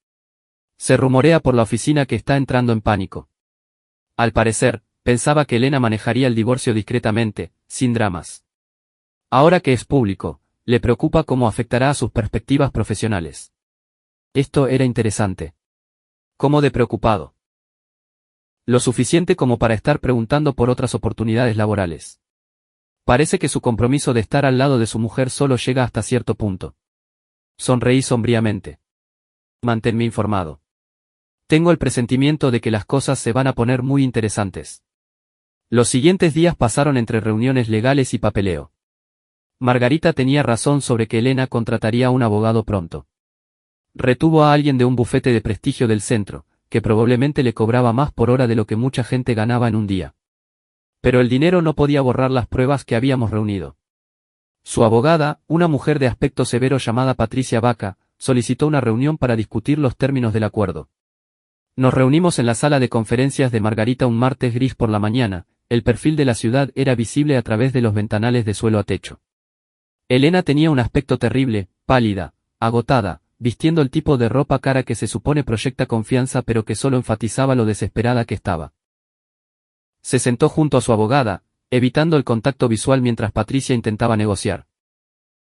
Se rumorea por la oficina que está entrando en pánico. Al parecer, pensaba que Elena manejaría el divorcio discretamente, sin dramas. Ahora que es público, le preocupa cómo afectará a sus perspectivas profesionales. Esto era interesante. ¿Cómo de preocupado? Lo suficiente como para estar preguntando por otras oportunidades laborales. Parece que su compromiso de estar al lado de su mujer solo llega hasta cierto punto. Sonreí sombríamente. Manténme informado. Tengo el presentimiento de que las cosas se van a poner muy interesantes. Los siguientes días pasaron entre reuniones legales y papeleo. Margarita tenía razón sobre que Elena contrataría a un abogado pronto. Retuvo a alguien de un bufete de prestigio del centro, que probablemente le cobraba más por hora de lo que mucha gente ganaba en un día. Pero el dinero no podía borrar las pruebas que habíamos reunido. Su abogada, una mujer de aspecto severo llamada Patricia Vaca, solicitó una reunión para discutir los términos del acuerdo. Nos reunimos en la sala de conferencias de Margarita un martes gris por la mañana, el perfil de la ciudad era visible a través de los ventanales de suelo a techo. Elena tenía un aspecto terrible, pálida, agotada, vistiendo el tipo de ropa cara que se supone proyecta confianza pero que solo enfatizaba lo desesperada que estaba. Se sentó junto a su abogada, evitando el contacto visual mientras Patricia intentaba negociar.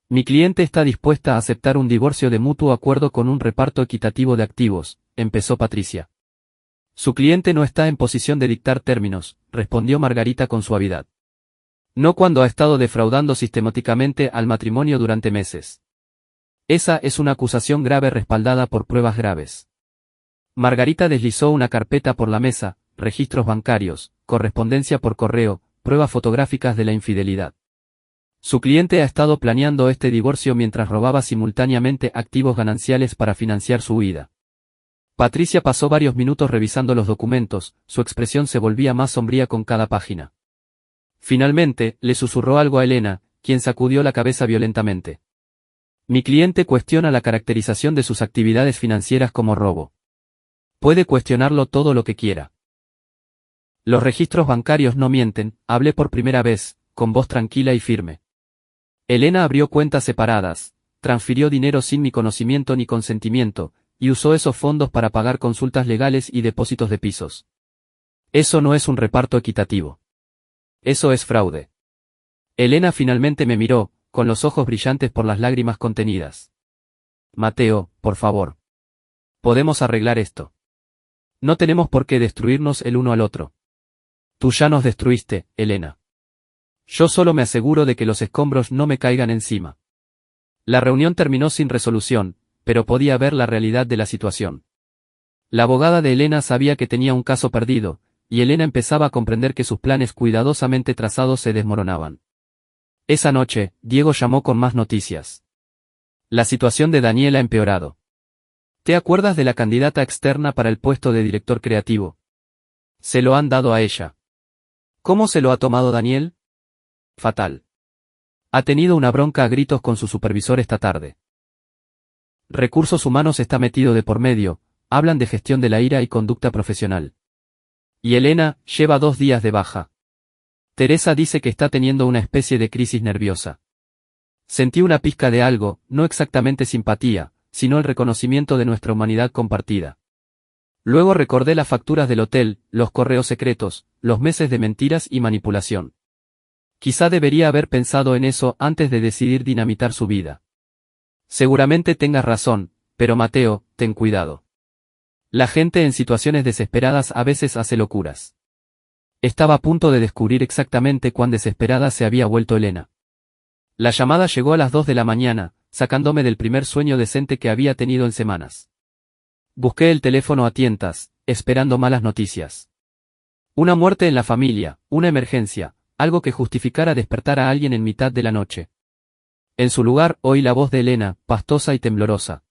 Mi cliente está dispuesta a aceptar un divorcio de mutuo acuerdo con un reparto equitativo de activos, empezó Patricia. Su cliente no está en posición de dictar términos, respondió Margarita con suavidad. No cuando ha estado defraudando sistemáticamente al matrimonio durante meses. Esa es una acusación grave respaldada por pruebas graves. Margarita deslizó una carpeta por la mesa, registros bancarios, correspondencia por correo, pruebas fotográficas de la infidelidad. Su cliente ha estado planeando este divorcio mientras robaba simultáneamente activos gananciales para financiar su huida. Patricia pasó varios minutos revisando los documentos, su expresión se volvía más sombría con cada página. Finalmente, le susurró algo a Elena, quien sacudió la cabeza violentamente. Mi cliente cuestiona la caracterización de sus actividades financieras como robo. Puede cuestionarlo todo lo que quiera. Los registros bancarios no mienten, hablé por primera vez, con voz tranquila y firme. Elena abrió cuentas separadas, transfirió dinero sin mi conocimiento ni consentimiento, y usó esos fondos para pagar consultas legales y depósitos de pisos. Eso no es un reparto equitativo. Eso es fraude. Elena finalmente me miró, con los ojos brillantes por las lágrimas contenidas. Mateo, por favor. Podemos arreglar esto. No tenemos por qué destruirnos el uno al otro. Tú ya nos destruiste, Elena. Yo solo me aseguro de que los escombros no me caigan encima. La reunión terminó sin resolución, pero podía ver la realidad de la situación. La abogada de Elena sabía que tenía un caso perdido, y Elena empezaba a comprender que sus planes cuidadosamente trazados se desmoronaban. Esa noche, Diego llamó con más noticias. La situación de Daniel ha empeorado. ¿Te acuerdas de la candidata externa para el puesto de director creativo? Se lo han dado a ella. ¿Cómo se lo ha tomado Daniel? Fatal. Ha tenido una bronca a gritos con su supervisor esta tarde. Recursos Humanos está metido de por medio, hablan de gestión de la ira y conducta profesional. Y Elena lleva 2 días de baja. Teresa dice que está teniendo una especie de crisis nerviosa. Sentí una pizca de algo, no exactamente simpatía, sino el reconocimiento de nuestra humanidad compartida. Luego recordé las facturas del hotel, los correos secretos, los meses de mentiras y manipulación. Quizá debería haber pensado en eso antes de decidir dinamitar su vida. Seguramente tengas razón, pero Mateo, ten cuidado. La gente en situaciones desesperadas a veces hace locuras. Estaba a punto de descubrir exactamente cuán desesperada se había vuelto Elena. La llamada llegó a las 2 de la mañana, sacándome del primer sueño decente que había tenido en semanas. Busqué el teléfono a tientas, esperando malas noticias. Una muerte en la familia, una emergencia, algo que justificara despertar a alguien en mitad de la noche. En su lugar, oí la voz de Elena, pastosa y temblorosa.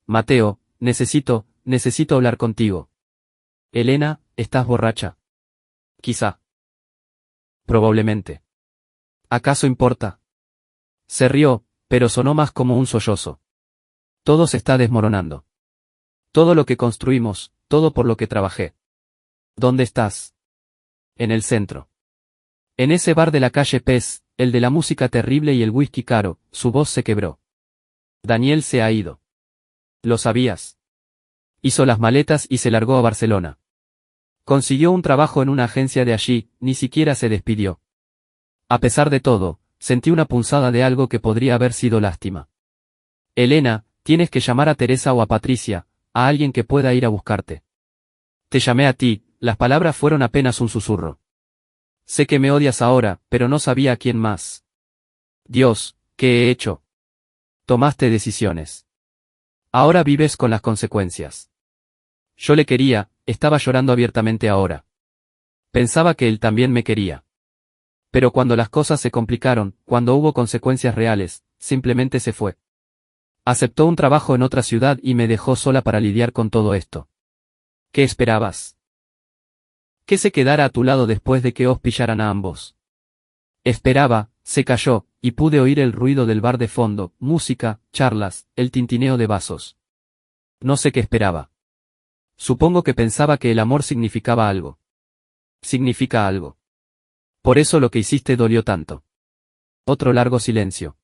Mateo, necesito hablar contigo. Elena, ¿estás borracha? Quizá. Probablemente. ¿Acaso importa? Se rió, pero sonó más como un sollozo. Todo se está desmoronando. Todo lo que construimos, todo por lo que trabajé. ¿Dónde estás? En el centro. En ese bar de la calle Pez, el de la música terrible y el whisky caro, su voz se quebró. Daniel se ha ido. ¿Lo sabías? Hizo las maletas y se largó a Barcelona. Consiguió un trabajo en una agencia de allí, ni siquiera se despidió. A pesar de todo, sentí una punzada de algo que podría haber sido lástima. Elena, tienes que llamar a Teresa o a Patricia, a alguien que pueda ir a buscarte. Te llamé a ti, las palabras fueron apenas un susurro. Sé que me odias ahora, pero no sabía a quién más. Dios, ¿qué he hecho? Tomaste decisiones. Ahora vives con las consecuencias. Yo le quería, estaba llorando abiertamente ahora. Pensaba que él también me quería. Pero cuando las cosas se complicaron, cuando hubo consecuencias reales, simplemente se fue. Aceptó un trabajo en otra ciudad y me dejó sola para lidiar con todo esto. ¿Qué esperabas? Que se quedara a tu lado después de que os pillaran a ambos. Esperaba, se calló, y pude oír el ruido del bar de fondo, música, charlas, el tintineo de vasos. No sé qué esperaba. Supongo que pensaba que el amor significaba algo. Significa algo. Por eso lo que hiciste dolió tanto. Otro largo silencio.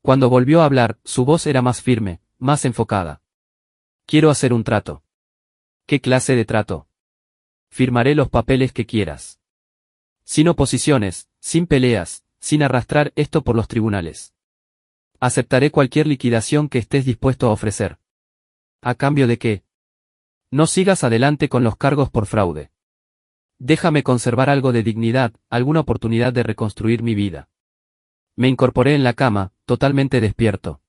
Cuando volvió a hablar, su voz era más firme, más enfocada. Quiero hacer un trato. ¿Qué clase de trato? Firmaré los papeles que quieras. Sin oposiciones, sin peleas, sin arrastrar esto por los tribunales. Aceptaré cualquier liquidación que estés dispuesto a ofrecer. ¿A cambio de qué? No sigas adelante con los cargos por fraude. Déjame conservar algo de dignidad, alguna oportunidad de reconstruir mi vida. Me incorporé en la cama, totalmente despierto.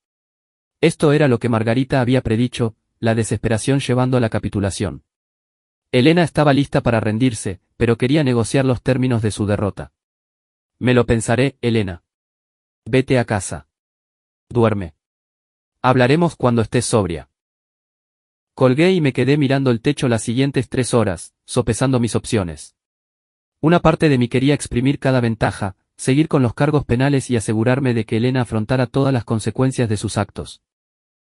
Esto era lo que Margarita había predicho, la desesperación llevando a la capitulación. Elena estaba lista para rendirse, pero quería negociar los términos de su derrota. Me lo pensaré, Elena. Vete a casa. Duerme. Hablaremos cuando estés sobria. Colgué y me quedé mirando el techo las siguientes 3 horas, sopesando mis opciones. Una parte de mí quería exprimir cada ventaja, seguir con los cargos penales y asegurarme de que Elena afrontara todas las consecuencias de sus actos.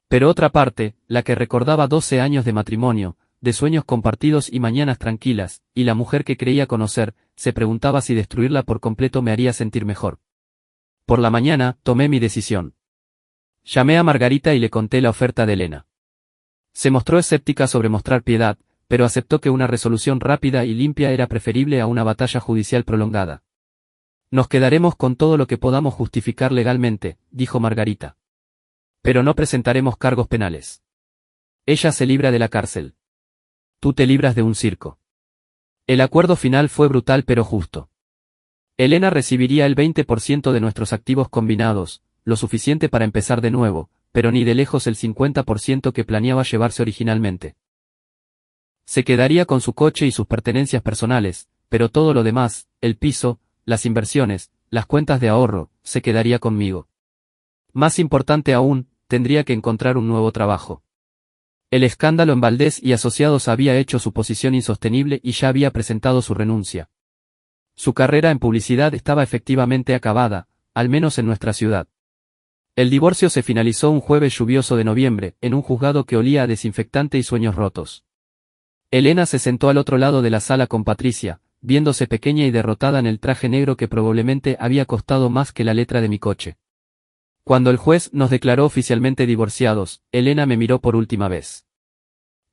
Pero otra parte, la que recordaba 12 años de matrimonio, de sueños compartidos y mañanas tranquilas, y la mujer que creía conocer, se preguntaba si destruirla por completo me haría sentir mejor. Por la mañana, tomé mi decisión. Llamé a Margarita y le conté la oferta de Elena. Se mostró escéptica sobre mostrar piedad, pero aceptó que una resolución rápida y limpia era preferible a una batalla judicial prolongada. Nos quedaremos con todo lo que podamos justificar legalmente, dijo Margarita. Pero no presentaremos cargos penales. Ella se libra de la cárcel. Tú te libras de un circo. El acuerdo final fue brutal pero justo. Elena recibiría el 20% de nuestros activos combinados, lo suficiente para empezar de nuevo, pero ni de lejos el 50% que planeaba llevarse originalmente. Se quedaría con su coche y sus pertenencias personales, pero todo lo demás, el piso, las inversiones, las cuentas de ahorro, se quedaría conmigo. Más importante aún, tendría que encontrar un nuevo trabajo. El escándalo en Valdés y Asociados había hecho su posición insostenible y ya había presentado su renuncia. Su carrera en publicidad estaba efectivamente acabada, al menos en nuestra ciudad. El divorcio se finalizó un jueves lluvioso de noviembre, en un juzgado que olía a desinfectante y sueños rotos. Elena se sentó al otro lado de la sala con Patricia, viéndose pequeña y derrotada en el traje negro que probablemente había costado más que la letra de mi coche. Cuando el juez nos declaró oficialmente divorciados, Elena me miró por última vez.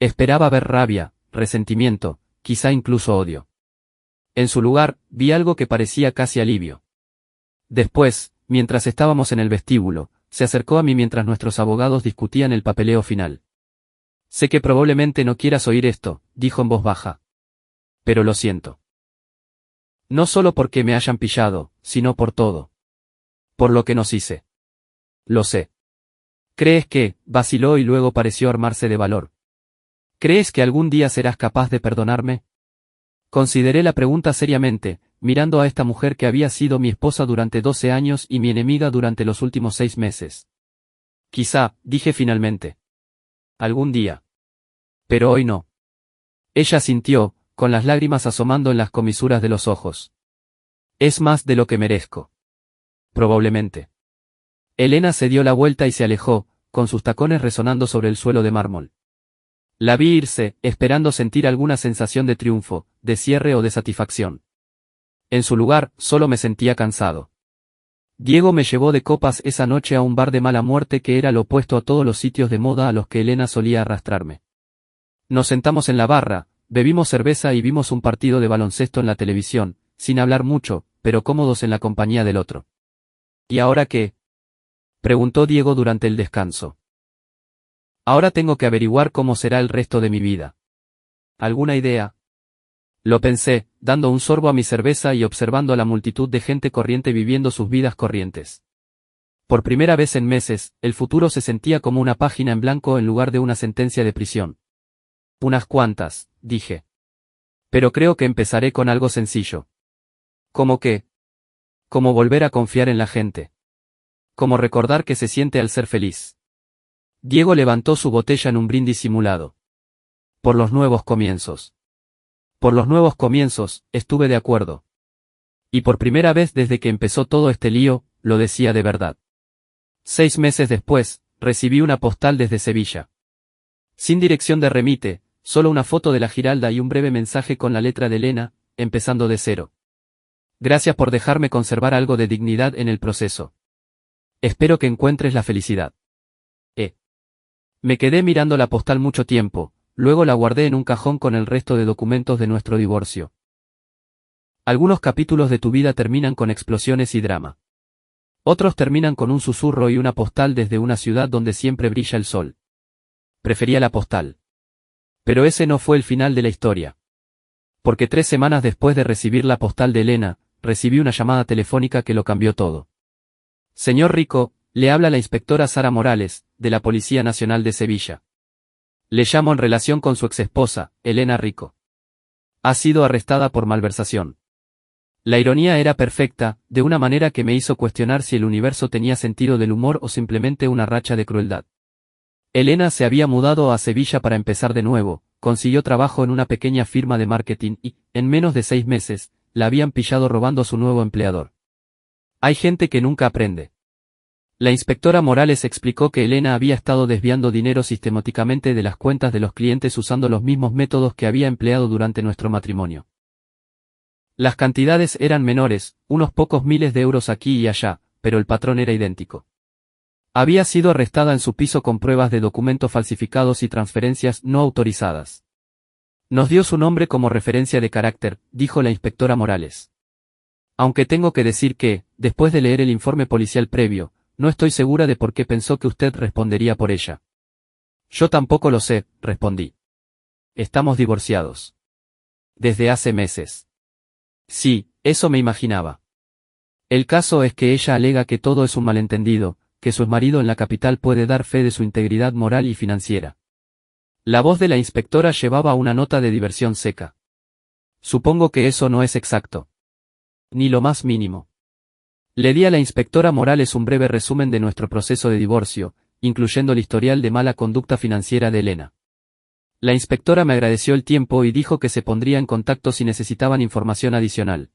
Esperaba ver rabia, resentimiento, quizá incluso odio. En su lugar, vi algo que parecía casi alivio. Después, mientras estábamos en el vestíbulo, se acercó a mí mientras nuestros abogados discutían el papeleo final. Sé que probablemente no quieras oír esto, dijo en voz baja. Pero lo siento. No solo porque me hayan pillado, sino por todo. Por lo que nos hice. Lo sé. ¿Crees que, vaciló y luego pareció armarse de valor? ¿Crees que algún día serás capaz de perdonarme? Consideré la pregunta seriamente, mirando a esta mujer que había sido mi esposa durante 12 años y mi enemiga durante los últimos 6 meses. Quizá, dije finalmente. Algún día. Pero hoy no. Ella sintió, con las lágrimas asomando en las comisuras de los ojos. Es más de lo que merezco. Probablemente. Elena se dio la vuelta y se alejó, con sus tacones resonando sobre el suelo de mármol. La vi irse, esperando sentir alguna sensación de triunfo, de cierre o de satisfacción. En su lugar, solo me sentía cansado. Diego me llevó de copas esa noche a un bar de mala muerte que era lo opuesto a todos los sitios de moda a los que Elena solía arrastrarme. Nos sentamos en la barra, bebimos cerveza y vimos un partido de baloncesto en la televisión, sin hablar mucho, pero cómodos en la compañía del otro. ¿Y ahora qué? Preguntó Diego durante el descanso. Ahora tengo que averiguar cómo será el resto de mi vida. ¿Alguna idea? Lo pensé, dando un sorbo a mi cerveza y observando a la multitud de gente corriente viviendo sus vidas corrientes. Por primera vez en meses, el futuro se sentía como una página en blanco en lugar de una sentencia de prisión. Unas cuantas, dije. Pero creo que empezaré con algo sencillo. ¿Cómo qué? Como volver a confiar en la gente. Como recordar que se siente al ser feliz. Diego levantó su botella en un brindis simulado. Por los nuevos comienzos. Por los nuevos comienzos, estuve de acuerdo. Y por primera vez desde que empezó todo este lío, lo decía de verdad. 6 meses después, recibí una postal desde Sevilla. Sin dirección de remite, solo una foto de la Giralda y un breve mensaje con la letra de Elena, empezando de cero. Gracias por dejarme conservar algo de dignidad en el proceso. Espero que encuentres la felicidad. Me quedé mirando la postal mucho tiempo, luego la guardé en un cajón con el resto de documentos de nuestro divorcio. Algunos capítulos de tu vida terminan con explosiones y drama. Otros terminan con un susurro y una postal desde una ciudad donde siempre brilla el sol. Prefería la postal. Pero ese no fue el final de la historia. Porque 3 semanas después de recibir la postal de Elena, recibí una llamada telefónica que lo cambió todo. Señor Rico, le habla la inspectora Sara Morales, de la Policía Nacional de Sevilla. Le llamo en relación con su exesposa, Elena Rico. Ha sido arrestada por malversación. La ironía era perfecta, de una manera que me hizo cuestionar si el universo tenía sentido del humor o simplemente una racha de crueldad. Elena se había mudado a Sevilla para empezar de nuevo, consiguió trabajo en una pequeña firma de marketing y, en menos de 6 meses, la habían pillado robando a su nuevo empleador. Hay gente que nunca aprende. La inspectora Morales explicó que Elena había estado desviando dinero sistemáticamente de las cuentas de los clientes usando los mismos métodos que había empleado durante nuestro matrimonio. Las cantidades eran menores, unos pocos miles de euros aquí y allá, pero el patrón era idéntico. Había sido arrestada en su piso con pruebas de documentos falsificados y transferencias no autorizadas. Nos dio su nombre como referencia de carácter, dijo la inspectora Morales. Aunque tengo que decir que, después de leer el informe policial previo, no estoy segura de por qué pensó que usted respondería por ella. Yo tampoco lo sé, respondí. Estamos divorciados. Desde hace meses. Sí, eso me imaginaba. El caso es que ella alega que todo es un malentendido, que su exmarido en la capital puede dar fe de su integridad moral y financiera. La voz de la inspectora llevaba una nota de diversión seca. Supongo que eso no es exacto. Ni lo más mínimo. Le di a la inspectora Morales un breve resumen de nuestro proceso de divorcio, incluyendo el historial de mala conducta financiera de Elena. La inspectora me agradeció el tiempo y dijo que se pondría en contacto si necesitaban información adicional.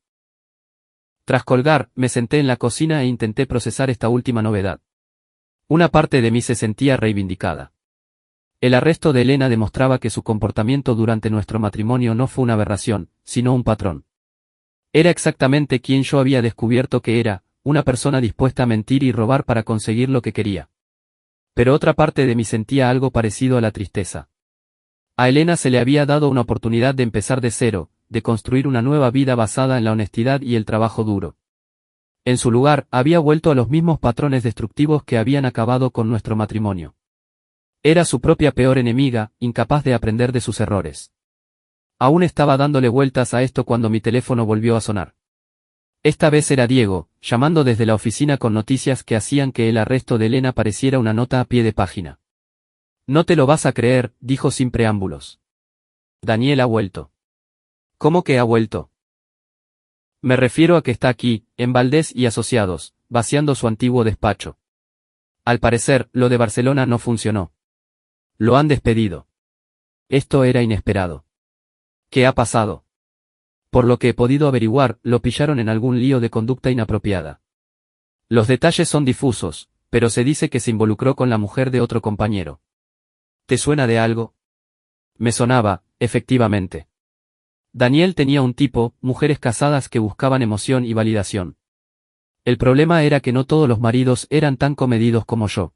Tras colgar, me senté en la cocina e intenté procesar esta última novedad. Una parte de mí se sentía reivindicada. El arresto de Elena demostraba que su comportamiento durante nuestro matrimonio no fue una aberración, sino un patrón. Era exactamente quien yo había descubierto que era, una persona dispuesta a mentir y robar para conseguir lo que quería. Pero otra parte de mí sentía algo parecido a la tristeza. A Elena se le había dado una oportunidad de empezar de cero, de construir una nueva vida basada en la honestidad y el trabajo duro. En su lugar, había vuelto a los mismos patrones destructivos que habían acabado con nuestro matrimonio. Era su propia peor enemiga, incapaz de aprender de sus errores. Aún estaba dándole vueltas a esto cuando mi teléfono volvió a sonar. Esta vez era Diego, llamando desde la oficina con noticias que hacían que el arresto de Elena pareciera una nota a pie de página. No te lo vas a creer, dijo sin preámbulos. Daniel ha vuelto. ¿Cómo que ha vuelto? Me refiero a que está aquí, en Valdés y Asociados, vaciando su antiguo despacho. Al parecer, lo de Barcelona no funcionó. Lo han despedido. Esto era inesperado. ¿Qué ha pasado? Por lo que he podido averiguar, lo pillaron en algún lío de conducta inapropiada. Los detalles son difusos, pero se dice que se involucró con la mujer de otro compañero. ¿Te suena de algo? Me sonaba, efectivamente. Daniel tenía un tipo, mujeres casadas que buscaban emoción y validación. El problema era que no todos los maridos eran tan comedidos como yo.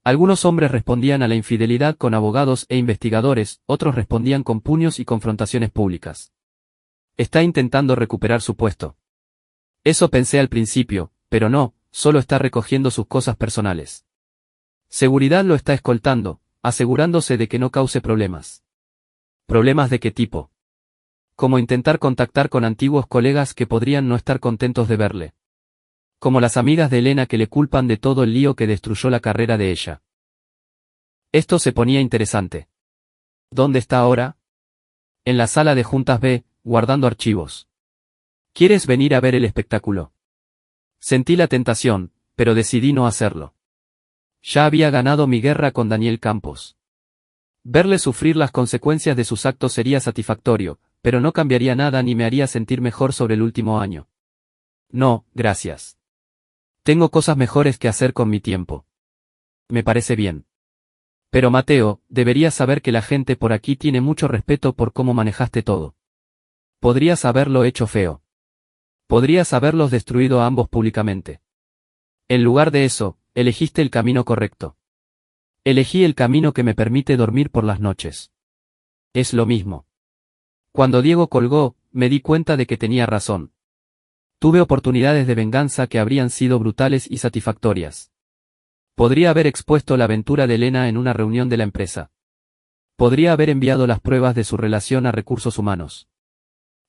Algunos hombres respondían a la infidelidad con abogados e investigadores, otros respondían con puños y confrontaciones públicas. Está intentando recuperar su puesto. Eso pensé al principio, pero no, solo está recogiendo sus cosas personales. Seguridad lo está escoltando, asegurándose de que no cause problemas. ¿Problemas de qué tipo? Como intentar contactar con antiguos colegas que podrían no estar contentos de verle. Como las amigas de Elena que le culpan de todo el lío que destruyó la carrera de ella. Esto se ponía interesante. ¿Dónde está ahora? En la sala de juntas B, guardando archivos. ¿Quieres venir a ver el espectáculo? Sentí la tentación, pero decidí no hacerlo. Ya había ganado mi guerra con Daniel Campos. Verle sufrir las consecuencias de sus actos sería satisfactorio, pero no cambiaría nada ni me haría sentir mejor sobre el último año. No, gracias. Tengo cosas mejores que hacer con mi tiempo. Me parece bien. Pero Mateo, deberías saber que la gente por aquí tiene mucho respeto por cómo manejaste todo. Podrías haberlo hecho feo. Podrías haberlos destruido a ambos públicamente. En lugar de eso, elegiste el camino correcto. Elegí el camino que me permite dormir por las noches. Es lo mismo. Cuando Diego colgó, me di cuenta de que tenía razón. Tuve oportunidades de venganza que habrían sido brutales y satisfactorias. Podría haber expuesto la aventura de Elena en una reunión de la empresa. Podría haber enviado las pruebas de su relación a recursos humanos.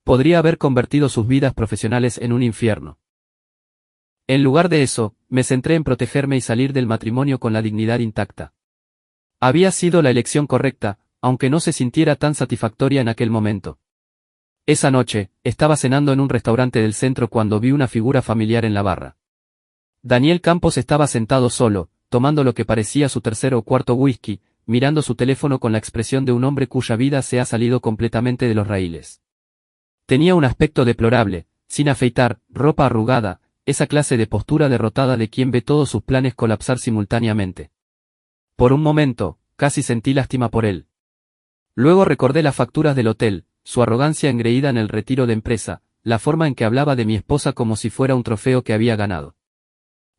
Podría haber convertido sus vidas profesionales en un infierno. En lugar de eso, me centré en protegerme y salir del matrimonio con la dignidad intacta. Había sido la elección correcta, aunque no se sintiera tan satisfactoria en aquel momento. Esa noche, estaba cenando en un restaurante del centro cuando vi una figura familiar en la barra. Daniel Campos estaba sentado solo, tomando lo que parecía su tercer o cuarto whisky, mirando su teléfono con la expresión de un hombre cuya vida se ha salido completamente de los raíles. Tenía un aspecto deplorable, sin afeitar, ropa arrugada, esa clase de postura derrotada de quien ve todos sus planes colapsar simultáneamente. Por un momento, casi sentí lástima por él. Luego recordé las facturas del hotel, su arrogancia engreída en el retiro de empresa, la forma en que hablaba de mi esposa como si fuera un trofeo que había ganado.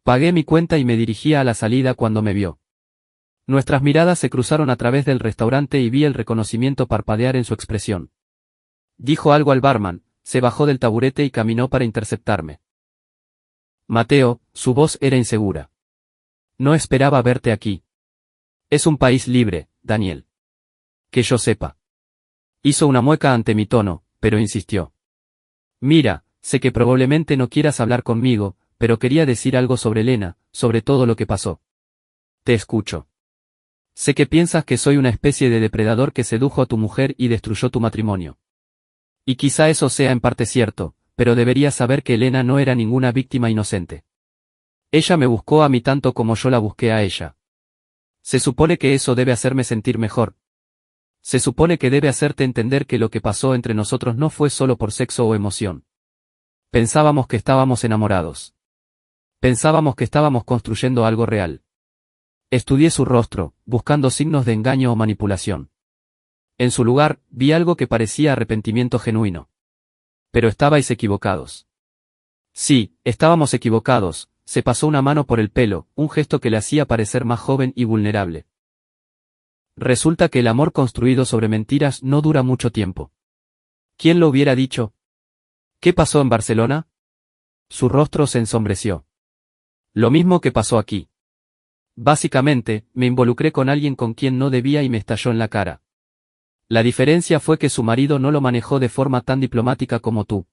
Pagué mi cuenta y me dirigía a la salida cuando me vio. Nuestras miradas se cruzaron a través del restaurante y vi el reconocimiento parpadear en su expresión. Dijo algo al barman, se bajó del taburete y caminó para interceptarme. Mateo, su voz era insegura. No esperaba verte aquí. Es un país libre, Daniel. Que yo sepa. Hizo una mueca ante mi tono, pero insistió. Mira, sé que probablemente no quieras hablar conmigo, pero quería decir algo sobre Elena, sobre todo lo que pasó. Te escucho. Sé que piensas que soy una especie de depredador que sedujo a tu mujer y destruyó tu matrimonio. Y quizá eso sea en parte cierto, pero deberías saber que Elena no era ninguna víctima inocente. Ella me buscó a mí tanto como yo la busqué a ella. Se supone que eso debe hacerme sentir mejor. Se supone que debe hacerte entender que lo que pasó entre nosotros no fue solo por sexo o emoción. Pensábamos que estábamos enamorados. Pensábamos que estábamos construyendo algo real. Estudié su rostro, buscando signos de engaño o manipulación. En su lugar, vi algo que parecía arrepentimiento genuino. Pero estabais equivocados. Sí, estábamos equivocados, se pasó una mano por el pelo, un gesto que le hacía parecer más joven y vulnerable. Resulta que el amor construido sobre mentiras no dura mucho tiempo. ¿Quién lo hubiera dicho? ¿Qué pasó en Barcelona? Su rostro se ensombreció. Lo mismo que pasó aquí. Básicamente, me involucré con alguien con quien no debía y me estalló en la cara. La diferencia fue que su marido no lo manejó de forma tan diplomática como tú.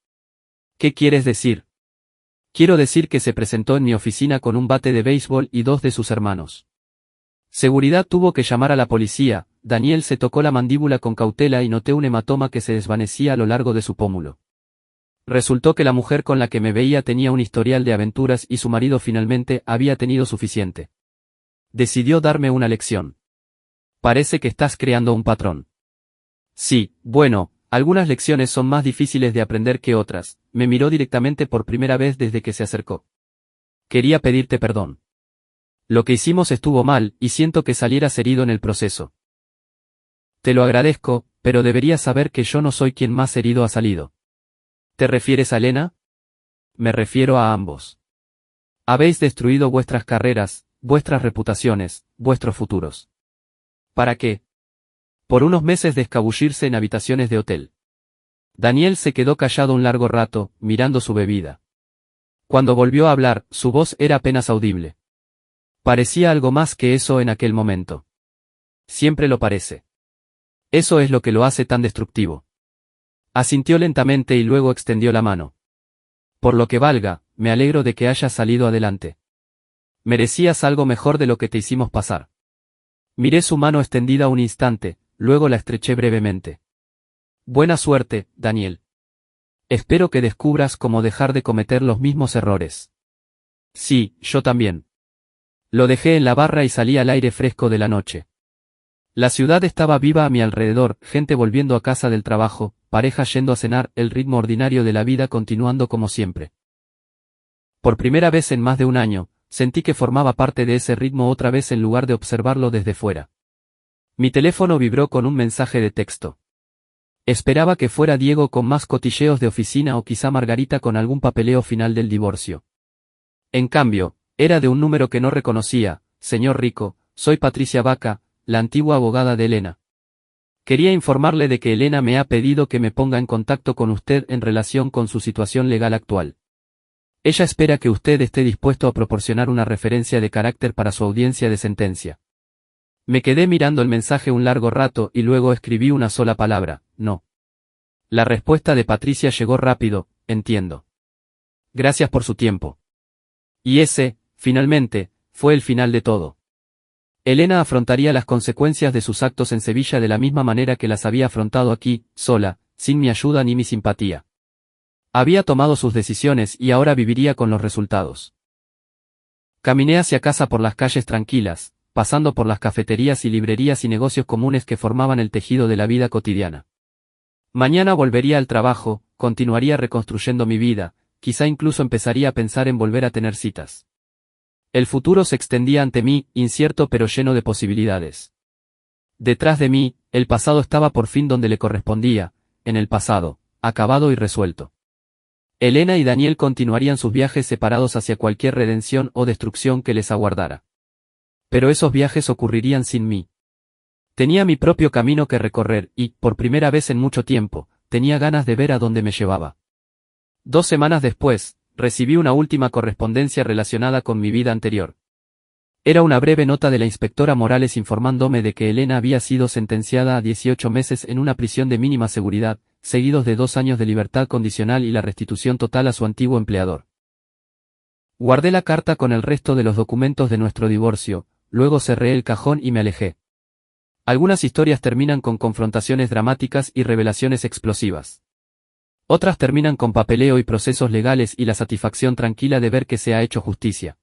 ¿Qué quieres decir? Quiero decir que se presentó en mi oficina con un bate de béisbol y dos de sus hermanos. Seguridad tuvo que llamar a la policía. Daniel se tocó la mandíbula con cautela y noté un hematoma que se desvanecía a lo largo de su pómulo. Resultó que la mujer con la que me veía tenía un historial de aventuras y su marido finalmente había tenido suficiente. Decidió darme una lección. Parece que estás creando un patrón. Sí, bueno, algunas lecciones son más difíciles de aprender que otras. Me miró directamente por primera vez desde que se acercó. Quería pedirte perdón. Lo que hicimos estuvo mal, y siento que salieras herido en el proceso. Te lo agradezco, pero deberías saber que yo no soy quien más herido ha salido. ¿Te refieres a Elena? Me refiero a ambos. Habéis destruido vuestras carreras, vuestras reputaciones, vuestros futuros. ¿Para qué? Por unos meses de escabullirse en habitaciones de hotel. Daniel se quedó callado un largo rato, mirando su bebida. Cuando volvió a hablar, su voz era apenas audible. Parecía algo más que eso en aquel momento. Siempre lo parece. Eso es lo que lo hace tan destructivo. Asintió lentamente y luego extendió la mano. Por lo que valga, me alegro de que hayas salido adelante. Merecías algo mejor de lo que te hicimos pasar. Miré su mano extendida un instante, luego la estreché brevemente. Buena suerte, Daniel. Espero que descubras cómo dejar de cometer los mismos errores. Sí, yo también. Lo dejé en la barra y salí al aire fresco de la noche. La ciudad estaba viva a mi alrededor, gente volviendo a casa del trabajo, parejas yendo a cenar, el ritmo ordinario de la vida continuando como siempre. Por primera vez en más de un año, sentí que formaba parte de ese ritmo otra vez en lugar de observarlo desde fuera. Mi teléfono vibró con un mensaje de texto. Esperaba que fuera Diego con más cotilleos de oficina o quizá Margarita con algún papeleo final del divorcio. En cambio, era de un número que no reconocía. Señor Rico, soy Patricia Vaca, la antigua abogada de Elena. Quería informarle de que Elena me ha pedido que me ponga en contacto con usted en relación con su situación legal actual. Ella espera que usted esté dispuesto a proporcionar una referencia de carácter para su audiencia de sentencia. Me quedé mirando el mensaje un largo rato y luego escribí una sola palabra, no. La respuesta de Patricia llegó rápido, entiendo. Gracias por su tiempo. Y ese, finalmente, fue el final de todo. Elena afrontaría las consecuencias de sus actos en Sevilla de la misma manera que las había afrontado aquí, sola, sin mi ayuda ni mi simpatía. Había tomado sus decisiones y ahora viviría con los resultados. Caminé hacia casa por las calles tranquilas, pasando por las cafeterías y librerías y negocios comunes que formaban el tejido de la vida cotidiana. Mañana volvería al trabajo, continuaría reconstruyendo mi vida, quizá incluso empezaría a pensar en volver a tener citas. El futuro se extendía ante mí, incierto pero lleno de posibilidades. Detrás de mí, el pasado estaba por fin donde le correspondía, en el pasado, acabado y resuelto. Elena y Daniel continuarían sus viajes separados hacia cualquier redención o destrucción que les aguardara. Pero esos viajes ocurrirían sin mí. Tenía mi propio camino que recorrer y, por primera vez en mucho tiempo, tenía ganas de ver a dónde me llevaba. 2 semanas después, recibí una última correspondencia relacionada con mi vida anterior. Era una breve nota de la inspectora Morales informándome de que Elena había sido sentenciada a 18 meses en una prisión de mínima seguridad, seguidos de 2 años de libertad condicional y la restitución total a su antiguo empleador. Guardé la carta con el resto de los documentos de nuestro divorcio, luego cerré el cajón y me alejé. Algunas historias terminan con confrontaciones dramáticas y revelaciones explosivas. Otras terminan con papeleo y procesos legales y la satisfacción tranquila de ver que se ha hecho justicia.